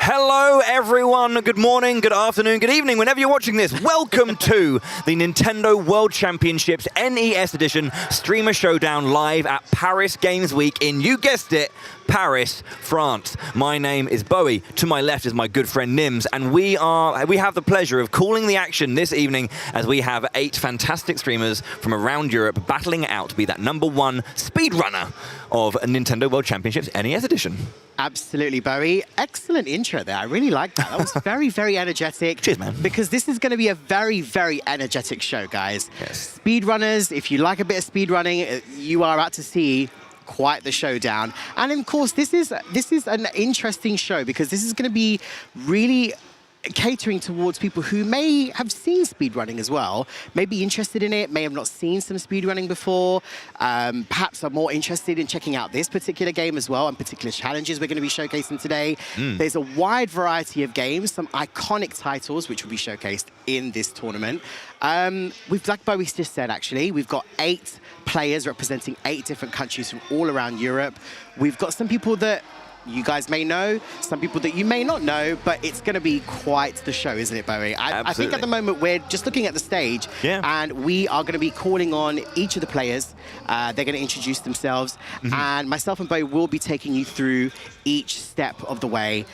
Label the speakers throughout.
Speaker 1: Hello, everyone. Good morning, good afternoon, good evening, whenever you're watching this. Welcome to the Nintendo World Championships NES Edition Streamer Showdown live at Paris Games Week in, you guessed it, Paris, France. My name is Bowie. To my left is my good friend Nims, and we have the pleasure of calling the action this evening as we have 8 fantastic streamers from around Europe battling it out to be that #1 speedrunner of Nintendo World Championships NES Edition.
Speaker 2: Absolutely, Bowie. Excellent intro there. I really like that. That was very, very energetic.
Speaker 1: Cheers, man.
Speaker 2: Because this is going to be a very, very energetic show, guys.
Speaker 1: Yes.
Speaker 2: Speedrunners, if you like a bit of speedrunning, you are about to see quite the showdown. And of course, this is an interesting show because this is going to be really catering towards people who may have seen speedrunning as well, may be interested in it, may have not seen some speedrunning before, perhaps are more interested in checking out this particular game as well and particular challenges we're going to be showcasing today. There's a wide variety of games, some iconic titles which will be showcased in this tournament. Like Bowie just said, actually, we've got 8 players representing 8 different countries from all around Europe. We've got some people that you guys may know, some people that you may not know, but it's going to be quite the show, isn't it, Bowie? I think at the moment we're just looking at the stage, and we are going to be calling on each of the players. They're going to introduce themselves, and myself and Bowie will be taking you through each step of the way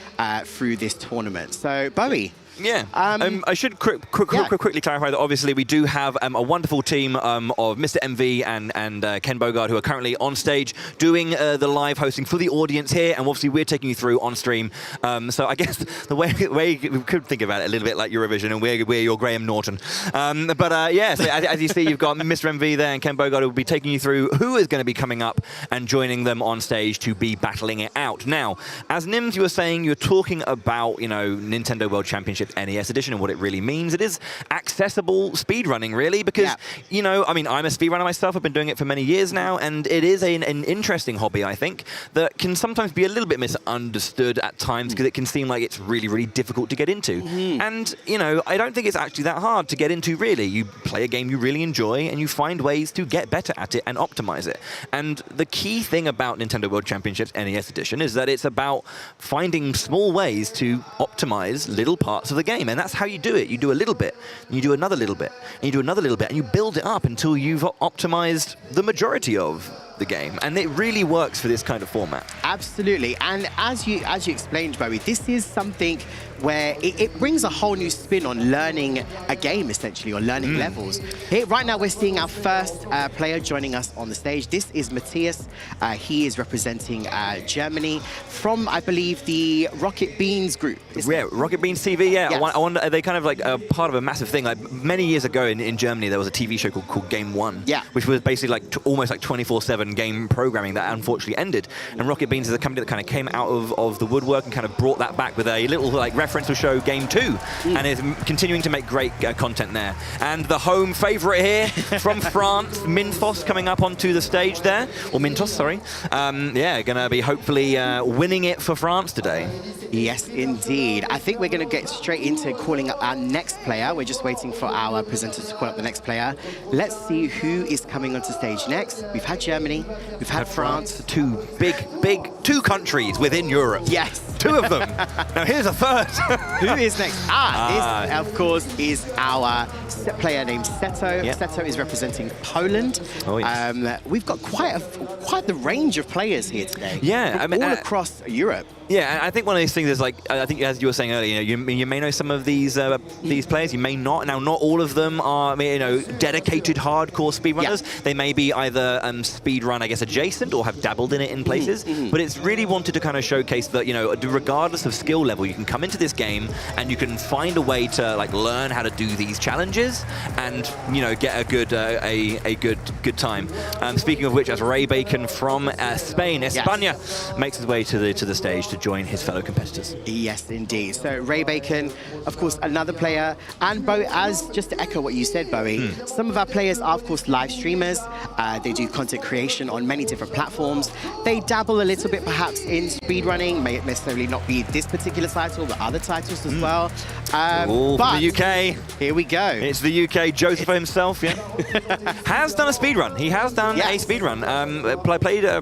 Speaker 2: through this tournament. So, Bowie.
Speaker 1: Yeah, I should quickly clarify that obviously we do have a wonderful team of Mr. MV and Ken Bogard who are currently on stage doing the live hosting for the audience here, and obviously we're taking you through on stream. So I guess the way we could think about it a little bit like Eurovision, and we're your Graham Norton. Yeah, so as you see, you've got Mr. MV there and Ken Bogard who will be taking you through who is going to be coming up and joining them on stage to be battling it out. Now, as Nims, you were saying, you're talking about, you know, Nintendo World Championship NES Edition and what it really means. It is accessible speedrunning, really, because, you know, I mean, I'm a speedrunner myself. I've been doing it for many years now, and it is an interesting hobby, I think, that can sometimes be a little bit misunderstood at times because it can seem like it's really, really difficult to get into. And, you know, I don't think it's actually that hard to get into, really. You play a game you really enjoy, and you find ways to get better at it and optimize it. And the key thing about Nintendo World Championships NES Edition is that it's about finding small ways to optimize little parts of the game, and that's how you do it. You do a little bit, and you do another little bit, and you do another little bit, and you build it up until you've optimized the majority of the game, and it really works for this kind of format.
Speaker 2: Absolutely, and as you explained, Bowie, this is something where it brings a whole new spin on learning a game, essentially, or learning levels. Here, right now, we're seeing our first player joining us on the stage. This is Matthias. He is representing Germany from, I believe, the Rocket Beans group.
Speaker 1: Yeah, Rocket Beans TV, yeah.
Speaker 2: Yes.
Speaker 1: I wonder, are they kind of like a part of a massive thing? Like many years ago in Germany, there was a TV show called Game One, which was basically like almost like 24/7 game programming that unfortunately ended. And Rocket Beans is a company that kind of came out of the woodwork and kind of brought that back with a little like referential show, Game 2, and is continuing to make great content there. And the home favorite here from France, Mintos, coming up onto the stage there, or Mintos, sorry. Yeah, gonna be hopefully winning it for France today.
Speaker 2: Yes, indeed. I think we're going to get straight into calling up our next player. We're just waiting for our presenter to call up the next player. Let's see who is coming onto stage next. We've had Germany, we've had France.
Speaker 1: 2 big countries within Europe.
Speaker 2: Yes.
Speaker 1: 2 of them. Now here's a third.
Speaker 2: Who is next? This, of course, is our player named Seto. Seto is representing Poland.
Speaker 1: Oh, yes.
Speaker 2: We've got quite the range of players here today.
Speaker 1: Yeah, I mean,
Speaker 2: all across Europe.
Speaker 1: Yeah, and I think one of these things is like, I think as you were saying earlier, you may know some of these players, you may not. Now, not all of them are, you know, dedicated hardcore speedrunners. They may be either speedrun, I guess, adjacent or have dabbled in it in places. But it's really wanted to kind of showcase that, you know, regardless of skill level, you can come into this game and you can find a way to like learn how to do these challenges and, you know, get a good time. Speaking of which, as Ray Bacon from Spain, España, makes his way to the stage to join his fellow competitors.
Speaker 2: Yes, indeed. So Ray Bacon, of course, another player. And Bowie, as just to echo what you said, Bowie, some of our players are, of course, live streamers. They do content creation information on many different platforms. They dabble a little bit perhaps in speedrunning, may necessarily not be this particular title, but other titles as well.
Speaker 1: All
Speaker 2: but
Speaker 1: from the UK.
Speaker 2: Here we go.
Speaker 1: It's the UK. Joseph himself, yeah, has done a speedrun. He has done a speedrun.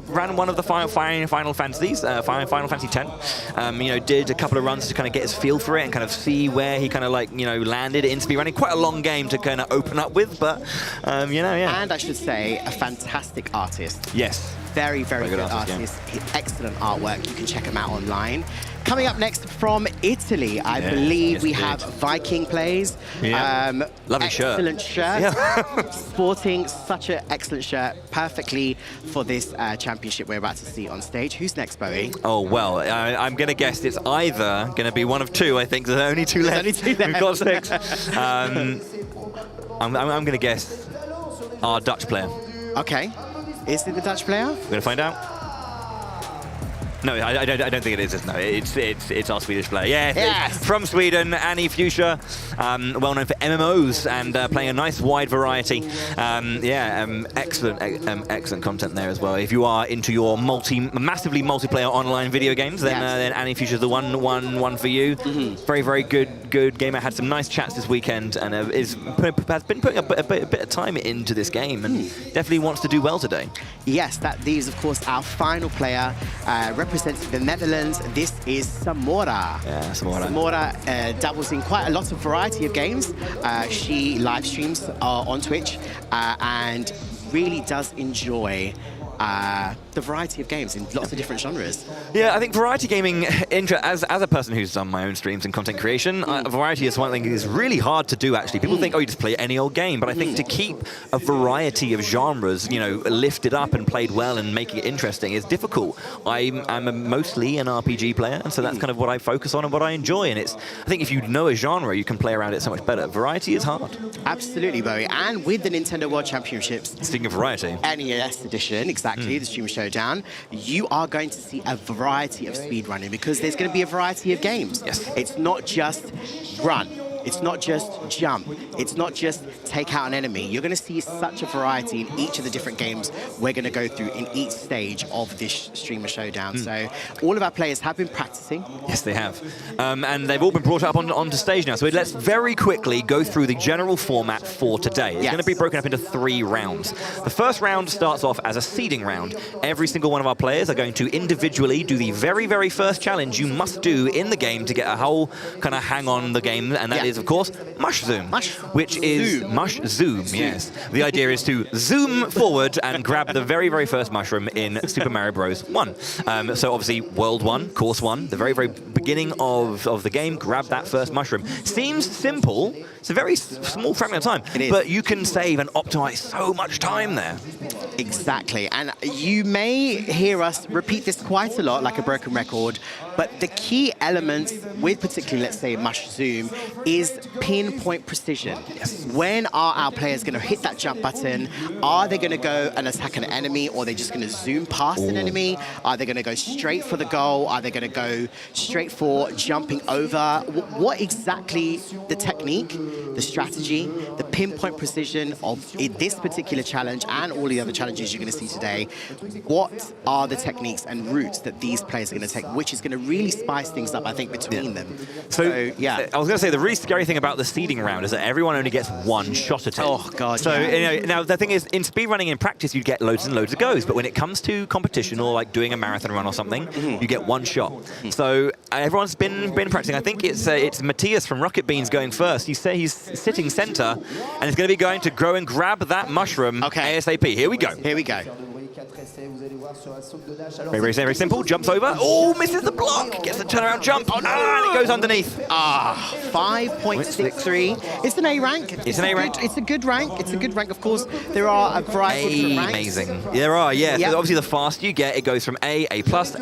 Speaker 1: Ran one of the Final Fantasies, Final Fantasy X. You know, did a couple of runs to kind of get his feel for it and kind of see where he kind of like, you know, landed in speedrunning. Quite a long game to kind of open up with, but you know, yeah.
Speaker 2: And I should say, a fantastic artist.
Speaker 1: Yes.
Speaker 2: Very, very good artist. Excellent artwork. You can check him out online. Coming up next from Italy, I believe we have Viking Plays.
Speaker 1: Yeah. Lovely
Speaker 2: excellent shirt.
Speaker 1: Yeah.
Speaker 2: Sporting such an excellent shirt, perfectly for this championship we're about to see on stage. Who's next, Bowie?
Speaker 1: Oh, well, I'm going to guess it's either going to be one of two. I think there's only two left. We've got 6. I'm going to guess our Dutch player.
Speaker 2: Okay. Is it the Dutch player?
Speaker 1: We're going to find out. No, I don't think it is. No, it's our Swedish player. Yeah, yes. From Sweden, Annie Fuchsia, well known for MMOs and playing a nice wide variety. Excellent content there as well. If you are into your massively multiplayer online video games, then Annie Fuchsia's the one for you. Very, very good gamer. Had some nice chats this weekend and has been putting a bit of time into this game and definitely wants to do well today.
Speaker 2: Yes, that is of course our final player. Representing the Netherlands, this is Samora.
Speaker 1: Yeah, Samora.
Speaker 2: Samora dabbles in quite a lot of variety of games. She live streams on Twitch and really does enjoy the variety of games in lots of different genres.
Speaker 1: Yeah, I think variety gaming, as a person who's done my own streams and content creation, variety is one thing that is really hard to do, actually. People think, oh, you just play any old game, but I think to keep a variety of genres, you know, lifted up and played well and making it interesting is difficult. I'm mostly an RPG player, and so that's kind of what I focus on and what I enjoy, and I think if you know a genre, you can play around it so much better. Variety is hard. Absolutely, Bowie. And with the Nintendo World Championships, speaking of variety, NES Edition, exactly, the Streamer Showdown, you are going to see a variety of speedrunning because there's going to be a variety of games. Yes. It's not just run. It's not just jump. It's not just take out an enemy. You're going to see such a variety in each of the different games we're going to go through in each stage of this Streamer Showdown. So all of our players have been practicing. Yes, they have. And they've all been brought up onto stage now. So let's very quickly go through the general format for today. It's going to be broken up into 3 rounds. The first round starts off as a seeding round. Every single one of our players are going to individually do the very, very first challenge you must do in the game to get a whole kind of hang on the game, and that is, of course, Mush Zoom, which is Mush Zoom, yes. The idea is to zoom forward and grab the very, very first mushroom in Super Mario Bros. 1. So obviously, World 1, Course 1, the very, very beginning of the game, grab that first mushroom. Seems simple. It's a very small fragment of time, but you can save and optimize so much time there. Exactly, and you may hear us repeat this quite a lot, like a broken record, but the key element with particularly, let's say, Mush Zoom is pinpoint precision. Yes. When are our players going to hit that jump button? Are they going to go and attack an enemy, or are they just going to zoom past an enemy? Are they going to go straight for the goal? Are they going to go straight for jumping over? What exactly the technique, the strategy, the pinpoint precision of this particular challenge and all the other challenges you're going to see today? What are the techniques and routes that these players are going to take, which is going to really spice things up, I think, between them. So, yeah. I was going to say, the really scary thing about the seeding round is that everyone only gets 1 shot at it. Oh, God. So, you know, now, the thing is, in speedrunning in practice, you get loads and loads of goes, but when it comes to competition or, like, doing a marathon run or something, you get 1 shot. So, everyone's been practicing. I think it's Matthias from Rocket Beans going first. He's sitting center, and he's going to be going to go and grab that mushroom ASAP. Here we go. Here we go. Very, very simple. Jumps over. Oh, misses the block. Gets the turnaround jump. And it goes underneath. 5.63. It's an A rank. It's an A rank. It's a good rank. It's a good rank. Of course, there are a variety of different ranks. Amazing. There are, yeah. So obviously, the faster you get, it goes from A+, A++, S,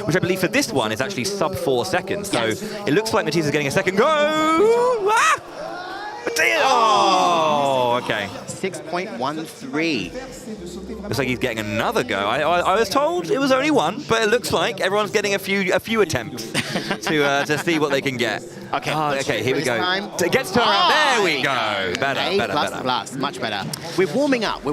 Speaker 1: which I believe for this one is actually sub 4 seconds. So it looks like Matthias is getting a second go. Ah! Oh, okay. 6.13. Looks like he's getting another go. I was told it was only 1, but it looks like everyone's getting a few attempts to see what they can get. Okay. Okay, here we go. It gets turned around. There we go. Better. Much better. We're warming up.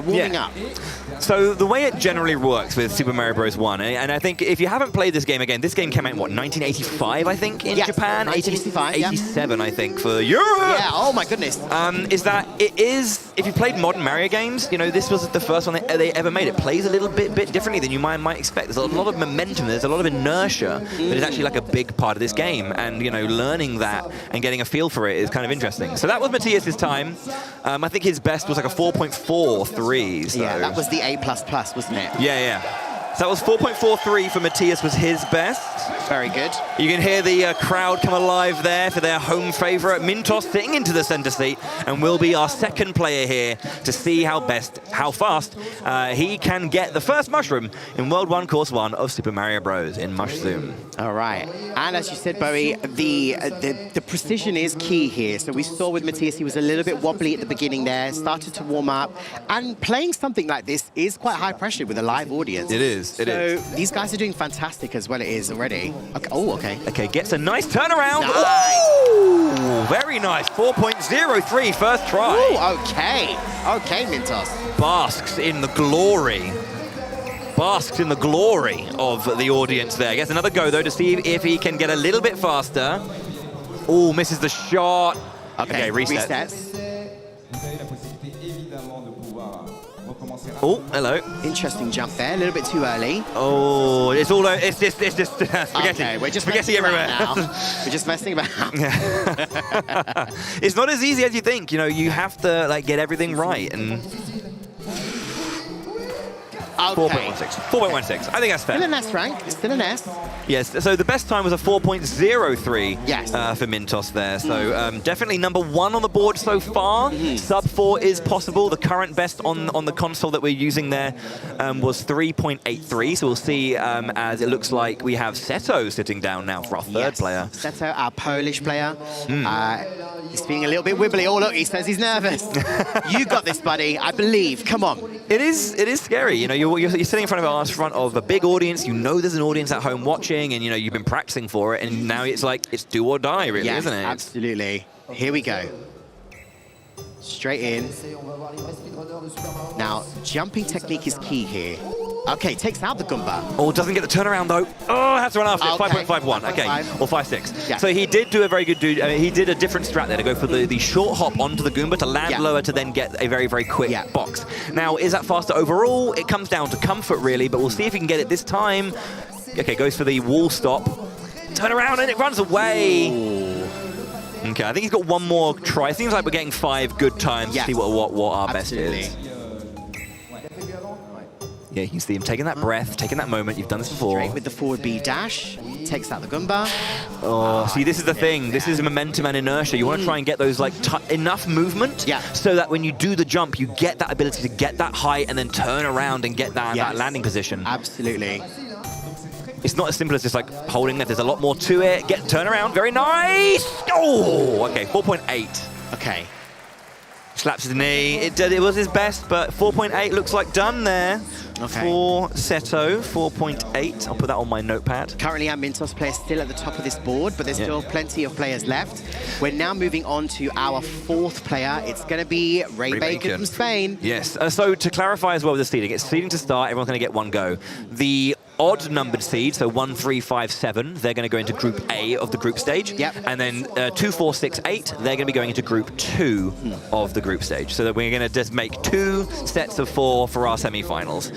Speaker 1: So the way it generally works with Super Mario Bros. 1, and I think if you haven't played this game again, this game came out in, what, 1985, I think, in Japan?
Speaker 2: 1985,
Speaker 1: 87, I think, for Europe.
Speaker 2: Yeah, oh my goodness.
Speaker 1: Is that it is, if you played modern Mario games, you know, this was the first one they ever made. It plays a little bit differently than you might expect. There's a lot of momentum, there's a lot of inertia that is actually like a big part of this game. And, you know, learning that and getting a feel for it is kind of interesting. So that was Matthias's time. I think his best was like a 4.43. So.
Speaker 2: Yeah, that was the A++, wasn't it?
Speaker 1: Yeah. So that was 4.43 for Matthias was his best.
Speaker 2: Very good.
Speaker 1: You can hear the crowd come alive there for their home favorite. Mintos sitting into the center seat and will be our second player here to see how fast he can get the first mushroom in World 1 Course 1 of Super Mario Bros. In Mush Zoom.
Speaker 2: All right. And as you said, Bowie, the precision is key here. So we saw with Matthias, he was a little bit wobbly at the beginning there, started to warm up. And playing something like this is quite high pressure with a live audience.
Speaker 1: It is. It is.
Speaker 2: So these guys are doing fantastic as well. It is already. Okay. Oh, okay.
Speaker 1: Okay, gets a nice turnaround.
Speaker 2: Nice.
Speaker 1: Ooh, very nice. 4.03 first try.
Speaker 2: Ooh, okay. Okay, Mintos.
Speaker 1: Basks in the glory. Basks in the glory of the audience there. Gets another go, though, to see if he can get a little bit faster. Ooh, misses the shot. Okay, reset.
Speaker 2: Resets.
Speaker 1: Oh, hello.
Speaker 2: Interesting jump there, a little bit too early.
Speaker 1: Oh, it's just spaghetti.
Speaker 2: Okay, we're just
Speaker 1: spaghetti everywhere.
Speaker 2: Now. We're just messing about.
Speaker 1: It's not as easy as you think. You know, you have to like get everything right and. 4.16. 4.16. I think that's fair.
Speaker 2: Still an S rank. Still an S.
Speaker 1: Yes. So the best time was a 4.03
Speaker 2: yes.
Speaker 1: For Mintos there. So definitely number 1 on the board so far. Sub 4 is possible. The current best on the console that we're using there was 3.83. So we'll see as it looks like we have Seto sitting down now for our third player.
Speaker 2: Seto, our Polish player. He's feeling a little bit wibbly. Oh, look, he says he's nervous. You got this, buddy. I believe. Come on.
Speaker 1: It is scary. You know, you're sitting in front of a big audience. You know there's an audience at home watching, and you know you've been practicing for it, and now it's like it's do or die, really, isn't it?
Speaker 2: Absolutely. Here we go. Straight in. Now, jumping technique is key here. Okay, takes out the Goomba.
Speaker 1: Oh, doesn't get the turnaround though. Oh, has to run after it.
Speaker 2: Okay.
Speaker 1: 5.51. Okay, or 5.6.
Speaker 2: Yeah.
Speaker 1: So he did do a very good he did a different strat there to go for the short hop onto the Goomba to land lower to then get a very, very quick box. Now, is that faster overall? It comes down to comfort, really, but we'll see if he can get it this time. Okay, goes for the wall stop. Turn around and it runs away. Ooh. Okay, I think he's got one more try. It seems like we're getting 5 good times to see what our best is. Yeah, you can see him taking that breath, taking that moment. You've done this before.
Speaker 2: Straight with the forward B dash. Takes out the Goomba.
Speaker 1: Oh, see, this is the thing. This is momentum and inertia. You want to try and get those, like, enough movement so that when you do the jump, you get that ability to get that height and then turn around and get that landing position.
Speaker 2: Absolutely.
Speaker 1: It's not as simple as just, like, holding it. There's a lot more to it. Turn around. Very nice. Oh, okay, 4.8.
Speaker 2: Okay.
Speaker 1: Slaps his knee. It was his best, but 4.8 looks like done there.
Speaker 2: Okay.
Speaker 1: For Seto, 4.8. I'll put that on my notepad.
Speaker 2: Currently, our Mintos player still at the top of this board, but there's still plenty of players left. We're now moving on to our 4th player. It's going to be Ray Bacon from Spain.
Speaker 1: Yes. So to clarify as well with the seeding, it's seeding to start. Everyone's going to get one go. The odd-numbered seed, so 1, 3, 5, 7, they're going to go into Group A of the group stage.
Speaker 2: Yep.
Speaker 1: And then 2, 4, 6, 8, they're going to be going into Group 2 of the group stage. So that we're going to just make 2 sets of 4 for our semi-finals.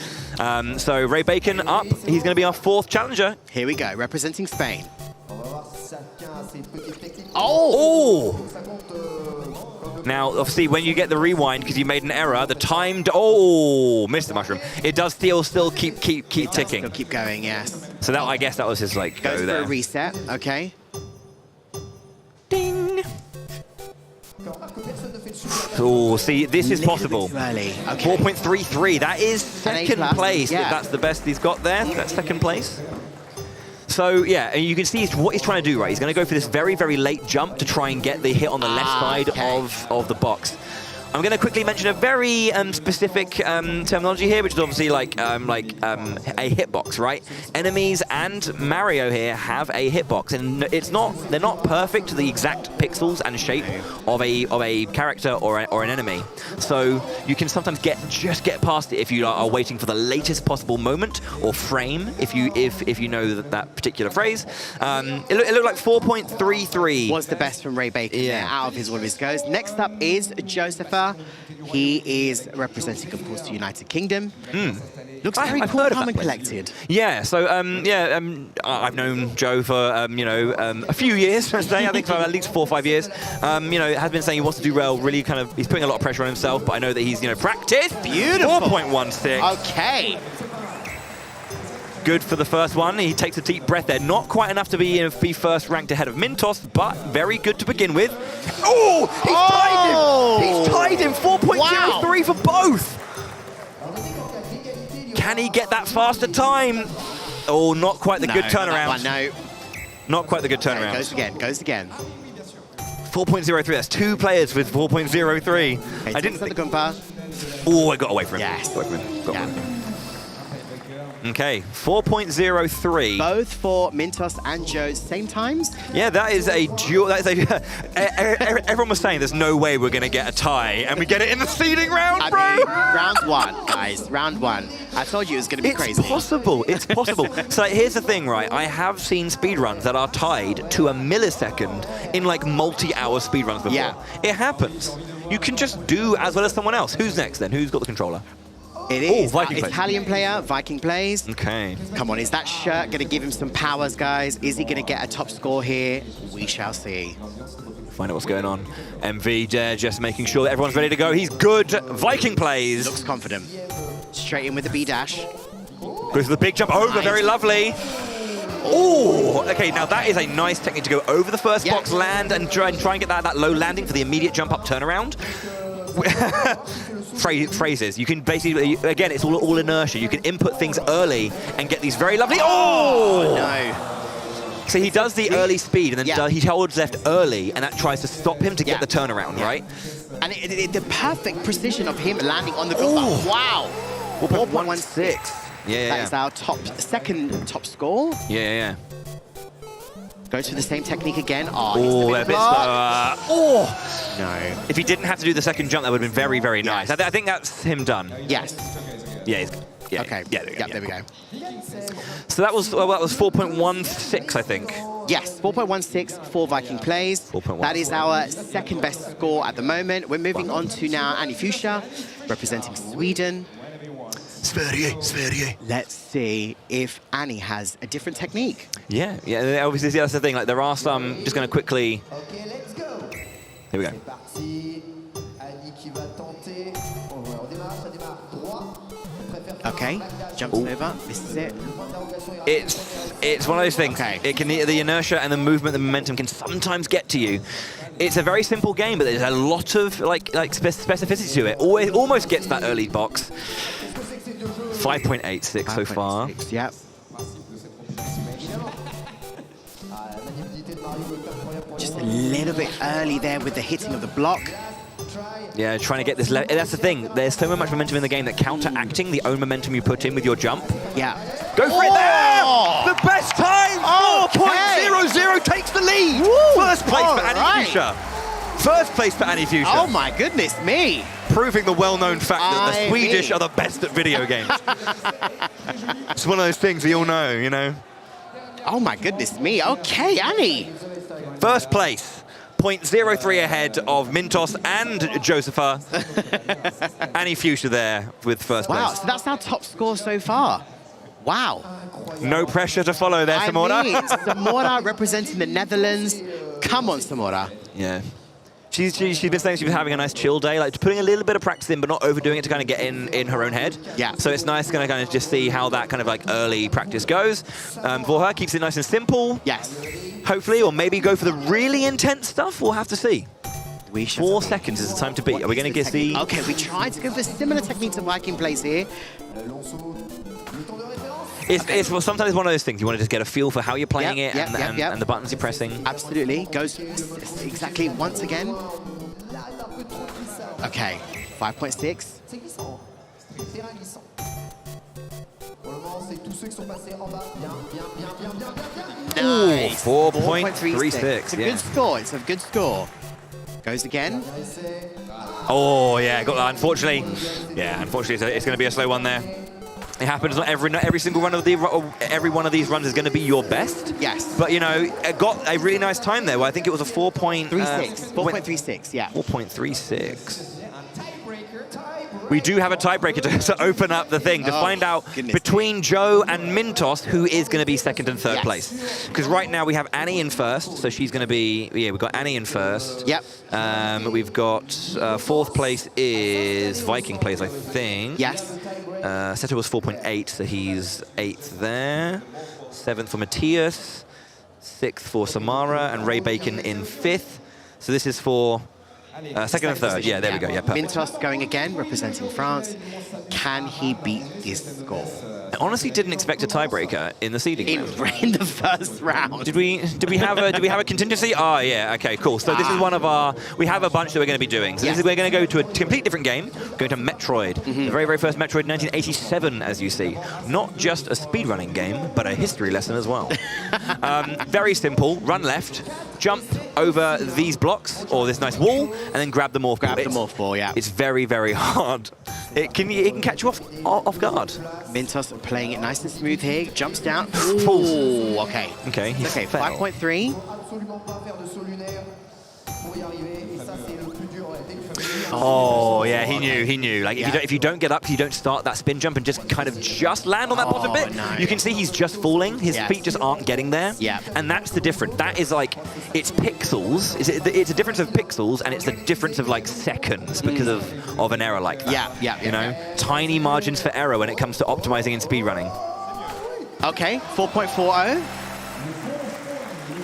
Speaker 1: So Ray Bacon up. He's going to be our 4th challenger.
Speaker 2: Here we go, representing Spain.
Speaker 1: Oh! Now, obviously, when you get the rewind, because you made an error, the timed... Oh, missed the mushroom. It does still keep ticking.
Speaker 2: Still keep going, yes.
Speaker 1: So that, I guess that was his, like,
Speaker 2: Goes
Speaker 1: go there.
Speaker 2: for a reset, okay.
Speaker 1: Ding! Oh, see, this is possible.
Speaker 2: Early. Okay.
Speaker 1: 4.33. That is second place. If that's the best he's got there. That's second place. So, yeah, and you can see what he's trying to do, right? He's going to go for this very, very late jump to try and get the hit on the left side of the box. I'm going to quickly mention a very specific terminology here, which is obviously like a hitbox, right? Enemies and Mario here have a hitbox, and they're not perfect to the exact pixels and shape of a character or an enemy. So you can sometimes just get past it if you are waiting for the latest possible moment or frame, if you know that particular phrase. It looked like 4.33
Speaker 2: was the best from Ray Bacon there, out of one of his goes. Next up is Josepha. He is representing, of course, the United Kingdom. Looks very cool, calm and collected.
Speaker 1: Yeah, so I've known Joe for a few years, let's say. I think for at least 4 or 5 years. Has been saying he wants to do well. Really, he's putting a lot of pressure on himself. But I know that he's practiced.
Speaker 2: Beautiful.
Speaker 1: 4.16.
Speaker 2: Okay.
Speaker 1: Good for the first one. He takes a deep breath there. Not quite enough to be first ranked ahead of Mintos, but very good to begin with. Oh, he's tied him. 4.03 for both. Can he get that faster time? Oh, not quite the good turnaround.
Speaker 2: No.
Speaker 1: Not quite the good turnaround.
Speaker 2: Goes again.
Speaker 1: 4.03. That's 2 players with 4.03.
Speaker 2: Okay,
Speaker 1: I didn't think.
Speaker 2: Oh,
Speaker 1: I got away from him.
Speaker 2: Yes.
Speaker 1: Got away from him. Okay, 4.03.
Speaker 2: Both for Mintos and Joe, same times?
Speaker 1: Yeah, that is a duel. Everyone was saying there's no way we're going to get a tie, and we get it in the seeding round, bro.
Speaker 2: I mean, round 1, guys. Round 1. I told you it was going to be crazy.
Speaker 1: It's possible. It's possible. So here's the thing, right? I have seen speedruns that are tied to a millisecond in like multi-hour speedruns before.
Speaker 2: Yeah.
Speaker 1: It happens. You can just do as well as someone else. Who's next then? Who's got the controller?
Speaker 2: It is.
Speaker 1: Viking
Speaker 2: Italian player, Viking plays.
Speaker 1: Okay.
Speaker 2: Come on, is that shirt going to give him some powers, guys? Is he going to get a top score here? We shall see.
Speaker 1: Find out what's going on. MV there just making sure that everyone's ready to go. He's good. Viking plays.
Speaker 2: Looks confident. Straight in with the B dash.
Speaker 1: Goes for the big jump over. Very lovely. Oh, okay, now that is a nice technique to go over the first box, land, and try and get that low landing for the immediate jump up turnaround. Phrases. You can basically, again, it's all inertia. You can input things early and get these very lovely. Oh
Speaker 2: no!
Speaker 1: So he does the early speed and then he holds left early, and that tries to stop him to get the turnaround, right?
Speaker 2: And the perfect precision of him landing on the block. Wow! 4.16.
Speaker 1: Yeah,
Speaker 2: that is our second top score.
Speaker 1: Yeah.
Speaker 2: Goes for the same technique again.
Speaker 1: Oh, a bit slower. Oh!
Speaker 2: No.
Speaker 1: If he didn't have to do the second jump, that would have been very, very nice. I think that's him done.
Speaker 2: Yes.
Speaker 1: Yeah.
Speaker 2: Okay. There we go.
Speaker 1: So that was 4.16, I think.
Speaker 2: Yes, 4.16 for Viking plays. That is our second best score at the moment. We're moving on to now Annie Fuchsia, representing Sweden.
Speaker 1: Sverige.
Speaker 2: Let's see if Annie has a different technique.
Speaker 1: Yeah. Obviously, that's the thing. Like, there are some. Just going to quickly. Here we go.
Speaker 2: Okay, jumps over. This is it.
Speaker 1: It's one of those things.
Speaker 2: Okay.
Speaker 1: It can the inertia and the movement, the momentum can sometimes get to you. It's a very simple game, but there's a lot of like specificity to it. Almost gets that early box. 5.86 so far.
Speaker 2: Yep. Just a little bit early there with the hitting of the block.
Speaker 1: Yeah, trying to get this. That's the thing. There's so much momentum in the game that counteracting the own momentum you put in with your jump.
Speaker 2: Yeah.
Speaker 1: Go for it there! The best time! 4.00 takes the lead! Woo! First place for Annie Fuchsia. First place for Annie Fuchsia.
Speaker 2: Oh my goodness me!
Speaker 1: Proving the well-known fact that the Swedish are the best at video games. It's one of those things we all know, you know?
Speaker 2: Oh my goodness me. Okay, Annie.
Speaker 1: First place. 0.03 ahead of Mintos and Josepha. Annie Fuchsia there with first place.
Speaker 2: Wow, so that's our top score so far. Wow.
Speaker 1: No pressure to follow there, Samora.
Speaker 2: I mean, Samora representing the Netherlands. Come on, Samora.
Speaker 1: Yeah. She's been saying she's been having a nice chill day, like putting a little bit of practice in, but not overdoing it to kind of get in her own head.
Speaker 2: Yeah.
Speaker 1: So it's nice to kind of just see how that kind of like early practice goes. For her, keeps it nice and simple.
Speaker 2: Yes.
Speaker 1: Hopefully, or maybe go for the really intense stuff. We'll have to see. 4 seconds is the time to beat. Are we going to get the...
Speaker 2: Okay, we tried to go for a similar technique to Viking plays here.
Speaker 1: It's sometimes one of those things. You want to just get a feel for how you're playing it and the buttons you're pressing.
Speaker 2: Absolutely. Goes exactly once again. Okay, 5.6.
Speaker 3: C'est glissant. Terrain glissant. Pour le moment, c'est tous ceux qui sont passés en bas. Bien.
Speaker 2: Nice.
Speaker 1: 4.36.
Speaker 2: It's a good score. It's a good score. Goes again.
Speaker 1: Oh, yeah, got that. Unfortunately, it's going to be a slow one there. It happens. Not every single run of every one of these runs is going to be your best.
Speaker 2: Yes.
Speaker 1: But you know, it got a really nice time there. Well, I think it was a
Speaker 2: 4.36, yeah.
Speaker 1: 4.36. We do have a tiebreaker to open up the thing to find out between Joe and Mintos who is going to be second and third place. Because right now we have Annie in first, so she's going to be we've got Annie in first.
Speaker 2: Yep.
Speaker 1: We've got fourth place is Viking plays, I think.
Speaker 2: Yes.
Speaker 1: Seto was 4.8, so he's 8th there. 7th for Matthias, 6th for Samara, and Ray Bacon in 5th. So this is for second and third.
Speaker 2: Position,
Speaker 1: Yeah, there we go. Yeah, perfect.
Speaker 2: Mintos going again, representing France. Can he beat this score?
Speaker 1: I honestly didn't expect a tiebreaker in the seeding round.
Speaker 2: In the first round.
Speaker 1: Did we have a contingency? Oh yeah, okay, cool. So this is one of our. We have a bunch that we're going to be doing. So we're going to go to a complete different game. We're going to Metroid, the very first Metroid, 1987, as you see. Not just a speedrunning game, but a history lesson as well. Very simple. Run left, jump over these blocks or this nice wall, and then grab the morph ball.
Speaker 2: Grab the morph ball, yeah.
Speaker 1: It's very, very hard. It can catch you off guard.
Speaker 2: Mintos playing it nice and smooth here. Jumps down. Ooh, okay.
Speaker 1: Okay, he's
Speaker 2: okay,
Speaker 1: fell.
Speaker 2: 5.3.
Speaker 3: Absolument pas faire de saut lunaire pour y arriver. Et ça, c'est le plus dur.
Speaker 1: Oh yeah, he knew. Like if you don't get up, you don't start that spin jump and just kind of land on that bottom bit.
Speaker 2: No.
Speaker 1: You can see he's just falling. His feet just aren't getting there.
Speaker 2: Yeah.
Speaker 1: And that's the difference. That is like, it's pixels. It's a difference of pixels, and it's the difference of like seconds because of an error like that.
Speaker 2: Yeah.
Speaker 1: You know, tiny margins for error when it comes to optimizing and speedrunning.
Speaker 2: Okay, 4.40.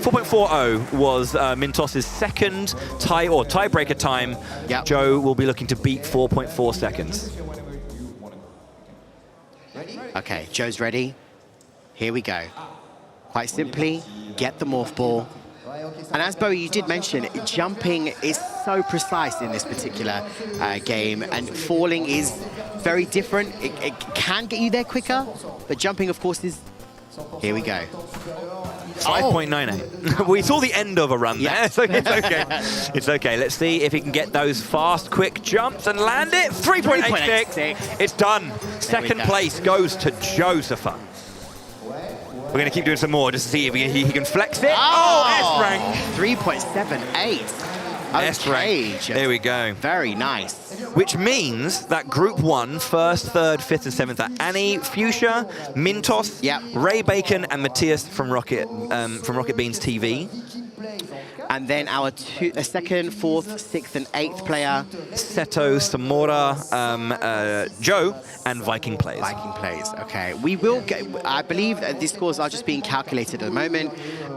Speaker 1: 4.40 was Mintos's second tiebreaker time.
Speaker 2: Yep.
Speaker 1: Joe will be looking to beat 4.4 seconds.
Speaker 2: Okay, Joe's ready. Here we go. Quite simply, get the morph ball. And as Bowie, you did mention, jumping is so precise in this particular game, and falling is very different. It can get you there quicker, but jumping, of course, is... Here we go.
Speaker 1: 5.98. We saw the end of a run there, so it's okay. It's okay. Let's see if he can get those fast, quick jumps and land it. 3.86. It's done. Second place goes to Josepha. We're going to keep doing some more just to see if he can flex it. Oh, S-rank.
Speaker 2: 3.78.
Speaker 1: S-rank. There we go.
Speaker 2: Very nice.
Speaker 1: Which means that Group 1, first, third, fifth, and seventh are Annie, Fuchsia, Mintos, Ray Bacon, and Matthias from Rocket Beans TV.
Speaker 2: And then our second, fourth, sixth, and eighth player,
Speaker 1: Seto, Samora, Joe, and Viking plays.
Speaker 2: Viking plays. Okay, we will get. I believe that these scores are just being calculated at the moment.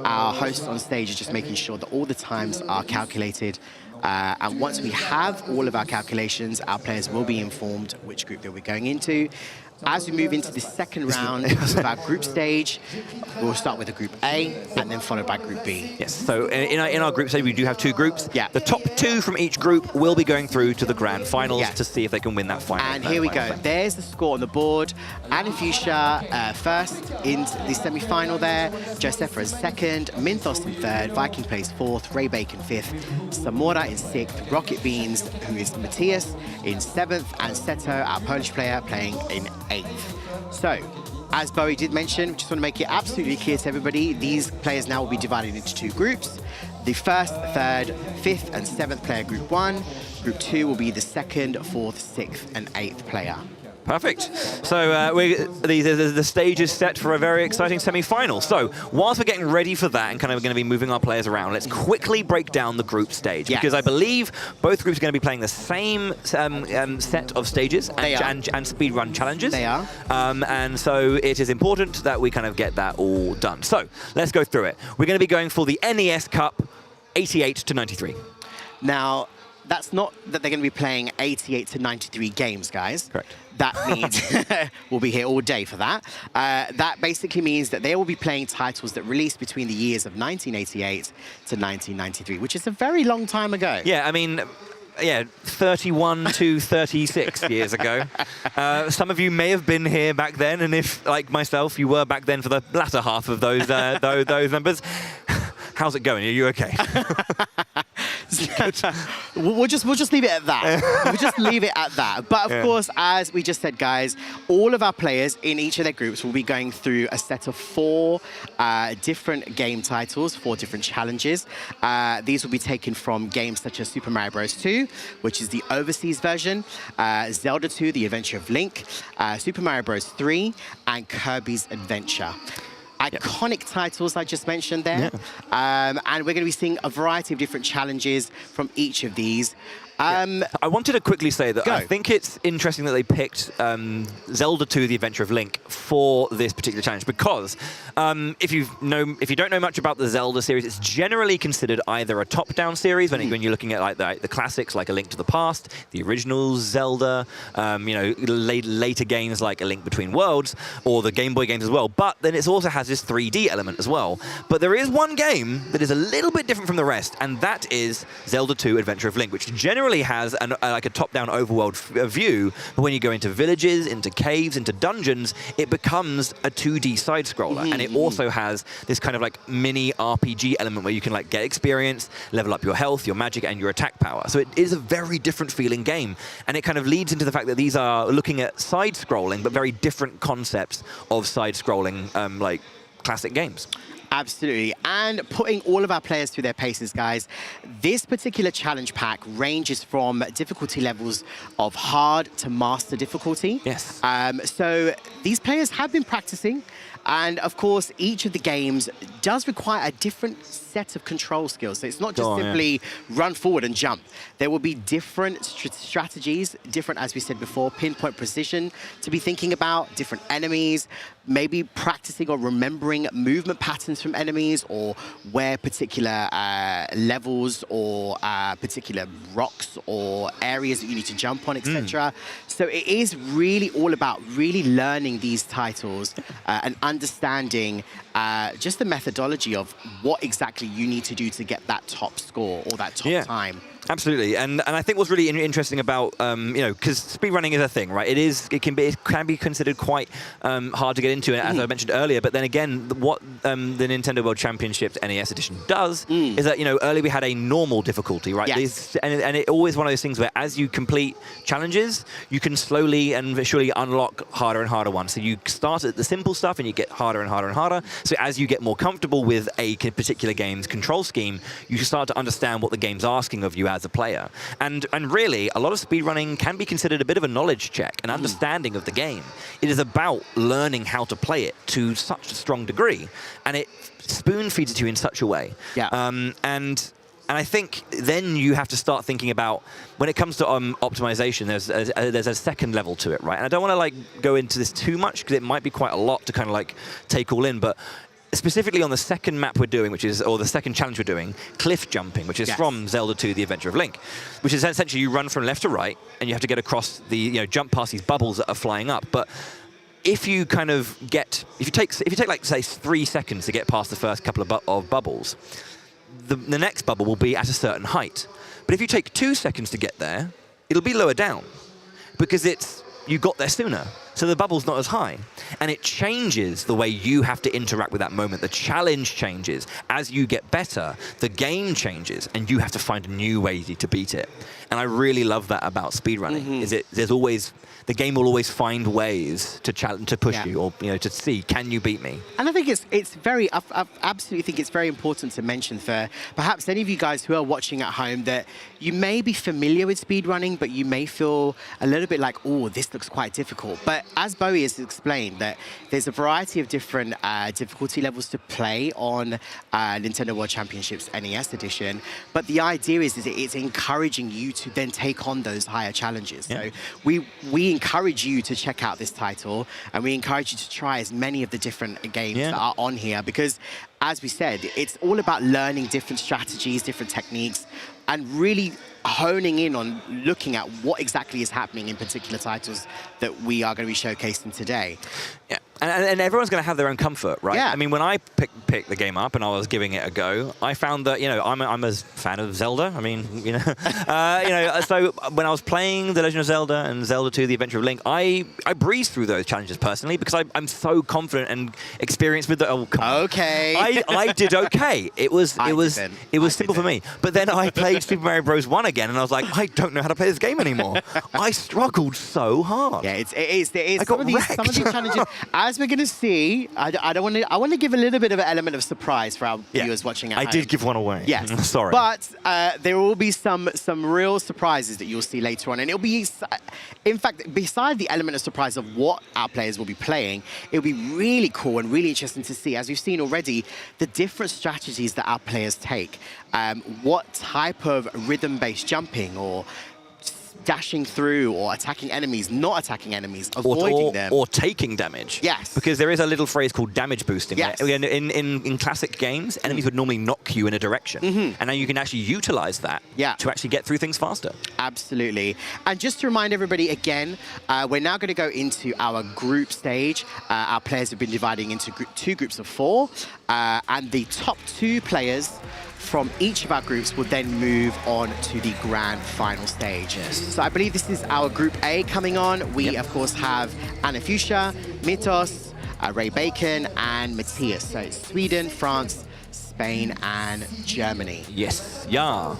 Speaker 2: Our host on stage is just making sure that all the times are calculated. And once we have all of our calculations, our players will be informed which group they'll be going into. As we move into the second round of our group stage, we'll start with a Group A and then followed by Group B.
Speaker 1: Yes, so in our group stage, we do have two groups.
Speaker 2: Yeah.
Speaker 1: The top two from each group will be going through to the grand finals to see if they can win that final.
Speaker 2: And here we go. There's the score on the board. Annie Fuchsia first in the semi-final there. Josepha is second. Mintos in third. Viking plays fourth. Ray Bacon fifth. Samora in sixth. Rocket Beans, who is Matthias, in seventh. And Seto, our Polish player, playing in eighth. So, as Bowie did mention, just want to make it absolutely clear to everybody, these players now will be divided into two groups. The first, third, fifth, and seventh player, Group 1. Group 2 will be the second, fourth, sixth, and eighth player.
Speaker 1: Perfect. So the stage is set for a very exciting semi-final. So whilst we're getting ready for that and kind of going to be moving our players around, let's quickly break down the group stage. Because I believe both groups are going to be playing the same set of stages and speedrun challenges.
Speaker 2: They are.
Speaker 1: And so it is important that we kind of get that all done. So let's go through it. We're going to be going for the NES Cup 88 to 93.
Speaker 2: Now, that's not that they're going to be playing 88 to 93 games, guys.
Speaker 1: Correct.
Speaker 2: That means we'll be here all day for that. That basically means that they will be playing titles that released between the years of 1988 to 1993, which is a very long time ago.
Speaker 1: Yeah, I mean, 31 to 36 years ago. Some of you may have been here back then, and if, like myself, you were back then for the latter half of those those numbers. How's it going? Are you okay?
Speaker 2: We'll just leave it at that. We'll just leave it at that. But of course, as we just said, guys, all of our players in each of their groups will be going through a set of 4 different game titles, 4 different challenges. These will be taken from games such as Super Mario Bros. 2, which is the overseas version, Zelda 2, The Adventure of Link, Super Mario Bros. 3, and Kirby's Adventure. Iconic titles I just mentioned there. And we're going to be seeing a variety of different challenges from each of these.
Speaker 1: I wanted to quickly say that I think it's interesting that they picked Zelda 2: The Adventure of Link for this particular challenge, because if you don't know much about the Zelda series, it's generally considered either a top-down series when you're looking at like the classics like A Link to the Past, the original Zelda, later games like A Link Between Worlds, or the Game Boy games as well. But then it also has this 3D element as well. But there is one game that is a little bit different from the rest, and that is Zelda 2: Adventure of Link, which generally has like a top-down overworld view, but when you go into villages, into caves, into dungeons, it becomes a 2D side-scroller, and it also has this kind of like mini RPG element where you can like get experience, level up your health, your magic, and your attack power. So it is a very different feeling game, and it kind of leads into the fact that these are looking at side-scrolling, but very different concepts of side-scrolling like classic games.
Speaker 2: Absolutely. And putting all of our players through their paces, guys, this particular challenge pack ranges from difficulty levels of hard to master difficulty.
Speaker 1: Yes.
Speaker 2: So these players have been practicing. And of course, each of the games does require a different set of control skills. So it's not just simply run forward and jump. There will be different strategies, different, as we said before, pinpoint precision to be thinking about, different enemies, maybe practicing or remembering movement patterns from enemies, or where particular levels or particular rocks or areas that you need to jump on, etc. So it is really all about really learning these titles and understanding just the methodology of what exactly you need to do to get that top score or that top time.
Speaker 1: Absolutely, and I think what's really interesting about because speedrunning is a thing, right? It can be considered quite hard to get into, as I mentioned earlier. But then again, what the Nintendo World Championships NES Edition does is that earlier we had a normal difficulty, right?
Speaker 2: Yes.
Speaker 1: And it always one of those things where as you complete challenges, you can slowly and visually unlock harder and harder ones. So you start at the simple stuff and you get harder and harder and harder. So as you get more comfortable with a particular game's control scheme, you start to understand what the game's asking of you as a player. And really, a lot of speedrunning can be considered a bit of a knowledge check, an understanding of the game. It is about learning how to play it to such a strong degree, and it spoon feeds it to you in such a way. And I think then you have to start thinking about, when it comes to optimization, there's a second level to it, right? And I don't want to like go into this too much because it might be quite a lot to kind of like take all in, but specifically on the second map we're doing, or the second challenge we're doing, cliff jumping, which is from Zelda 2: The Adventure of Link, which is essentially you run from left to right and you have to get across the, jump past these bubbles that are flying up. But if you kind of if you take like say 3 seconds to get past the first couple of bubbles, the next bubble will be at a certain height. But if you take 2 seconds to get there, it'll be lower down because you got there sooner. So the bubble's not as high. And it changes the way you have to interact with that moment. The challenge changes. As you get better, the game changes, and you have to find a new way to beat it. And I really love that about speedrunning, is the game will always find ways to challenge, to push you, or to see, can you beat me?
Speaker 2: And I think I absolutely think it's very important to mention for perhaps any of you guys who are watching at home that you may be familiar with speedrunning, but you may feel a little bit like, oh, this looks quite difficult. But as Bowie has explained, that there's a variety of different difficulty levels to play on Nintendo World Championships NES Edition. But the idea is it's encouraging you to then take on those higher challenges. So we encourage you to check out this title, and we encourage you to try as many of the different games that are on here, because as we said, it's all about learning different strategies, different techniques, and really honing in on looking at what exactly is happening in particular titles that we are going to be showcasing today.
Speaker 1: Yeah. And everyone's going to have their own comfort, right?
Speaker 2: Yeah.
Speaker 1: I mean, when I picked the game up and I was giving it a go, I found that, I'm a fan of Zelda. I mean, so when I was playing The Legend of Zelda and Zelda 2, The Adventure of Link, I breezed through those challenges personally because I'm so confident and experienced with the. Oh, come on.
Speaker 2: Okay.
Speaker 1: I did okay. It was simple for me. But then I played Super Mario Bros. 1 again, and I was like, I don't know how to play this game anymore. I struggled so hard.
Speaker 2: Yeah, it is.
Speaker 1: I got wrecked.
Speaker 2: Some of these challenges, as we're going to see, I want to give a little bit of an element of surprise for our viewers watching at home.
Speaker 1: I did give one away.
Speaker 2: Yes.
Speaker 1: Sorry.
Speaker 2: But there will be some real surprises that you'll see later on. And it'll be, in fact, beside the element of surprise of what our players will be playing, it'll be really cool and really interesting to see, as we've seen already, the different strategies that our players take. What type of rhythm-based jumping or dashing through or attacking enemies, not attacking enemies, avoiding them.
Speaker 1: Or taking damage.
Speaker 2: Yes.
Speaker 1: Because there is a little phrase called damage boosting.
Speaker 2: Yes.
Speaker 1: In classic games, enemies would normally knock you in a direction. And now you can actually utilize that to actually get through things faster.
Speaker 2: Absolutely. And just to remind everybody again, we're now going to go into our group stage. Our players have been dividing into two groups of 4. And the top 2 players from each of our groups will then move on to the grand final stage.
Speaker 1: Yes.
Speaker 2: So I believe this is our Group A coming on. We, of course, have Anna Fuchsia, Mitos, Ray Bacon, and Matthias. So it's Sweden, France, Spain, and Germany.
Speaker 1: Yes. Yeah.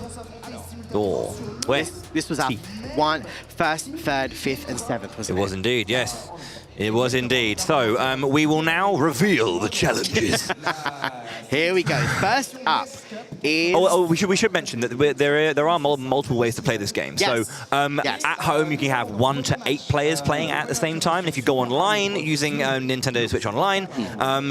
Speaker 1: Oh.
Speaker 2: This was our first, 3rd, 5th, and 7th, wasn't it?
Speaker 1: It was indeed, yes. It was indeed. So we will now reveal the challenges.
Speaker 2: Here we go. First up is...
Speaker 1: we should mention that there are multiple ways to play this game.
Speaker 2: Yes.
Speaker 1: So at home you can have 1 to 8 players playing at the same time. And if you go online using Nintendo Switch Online,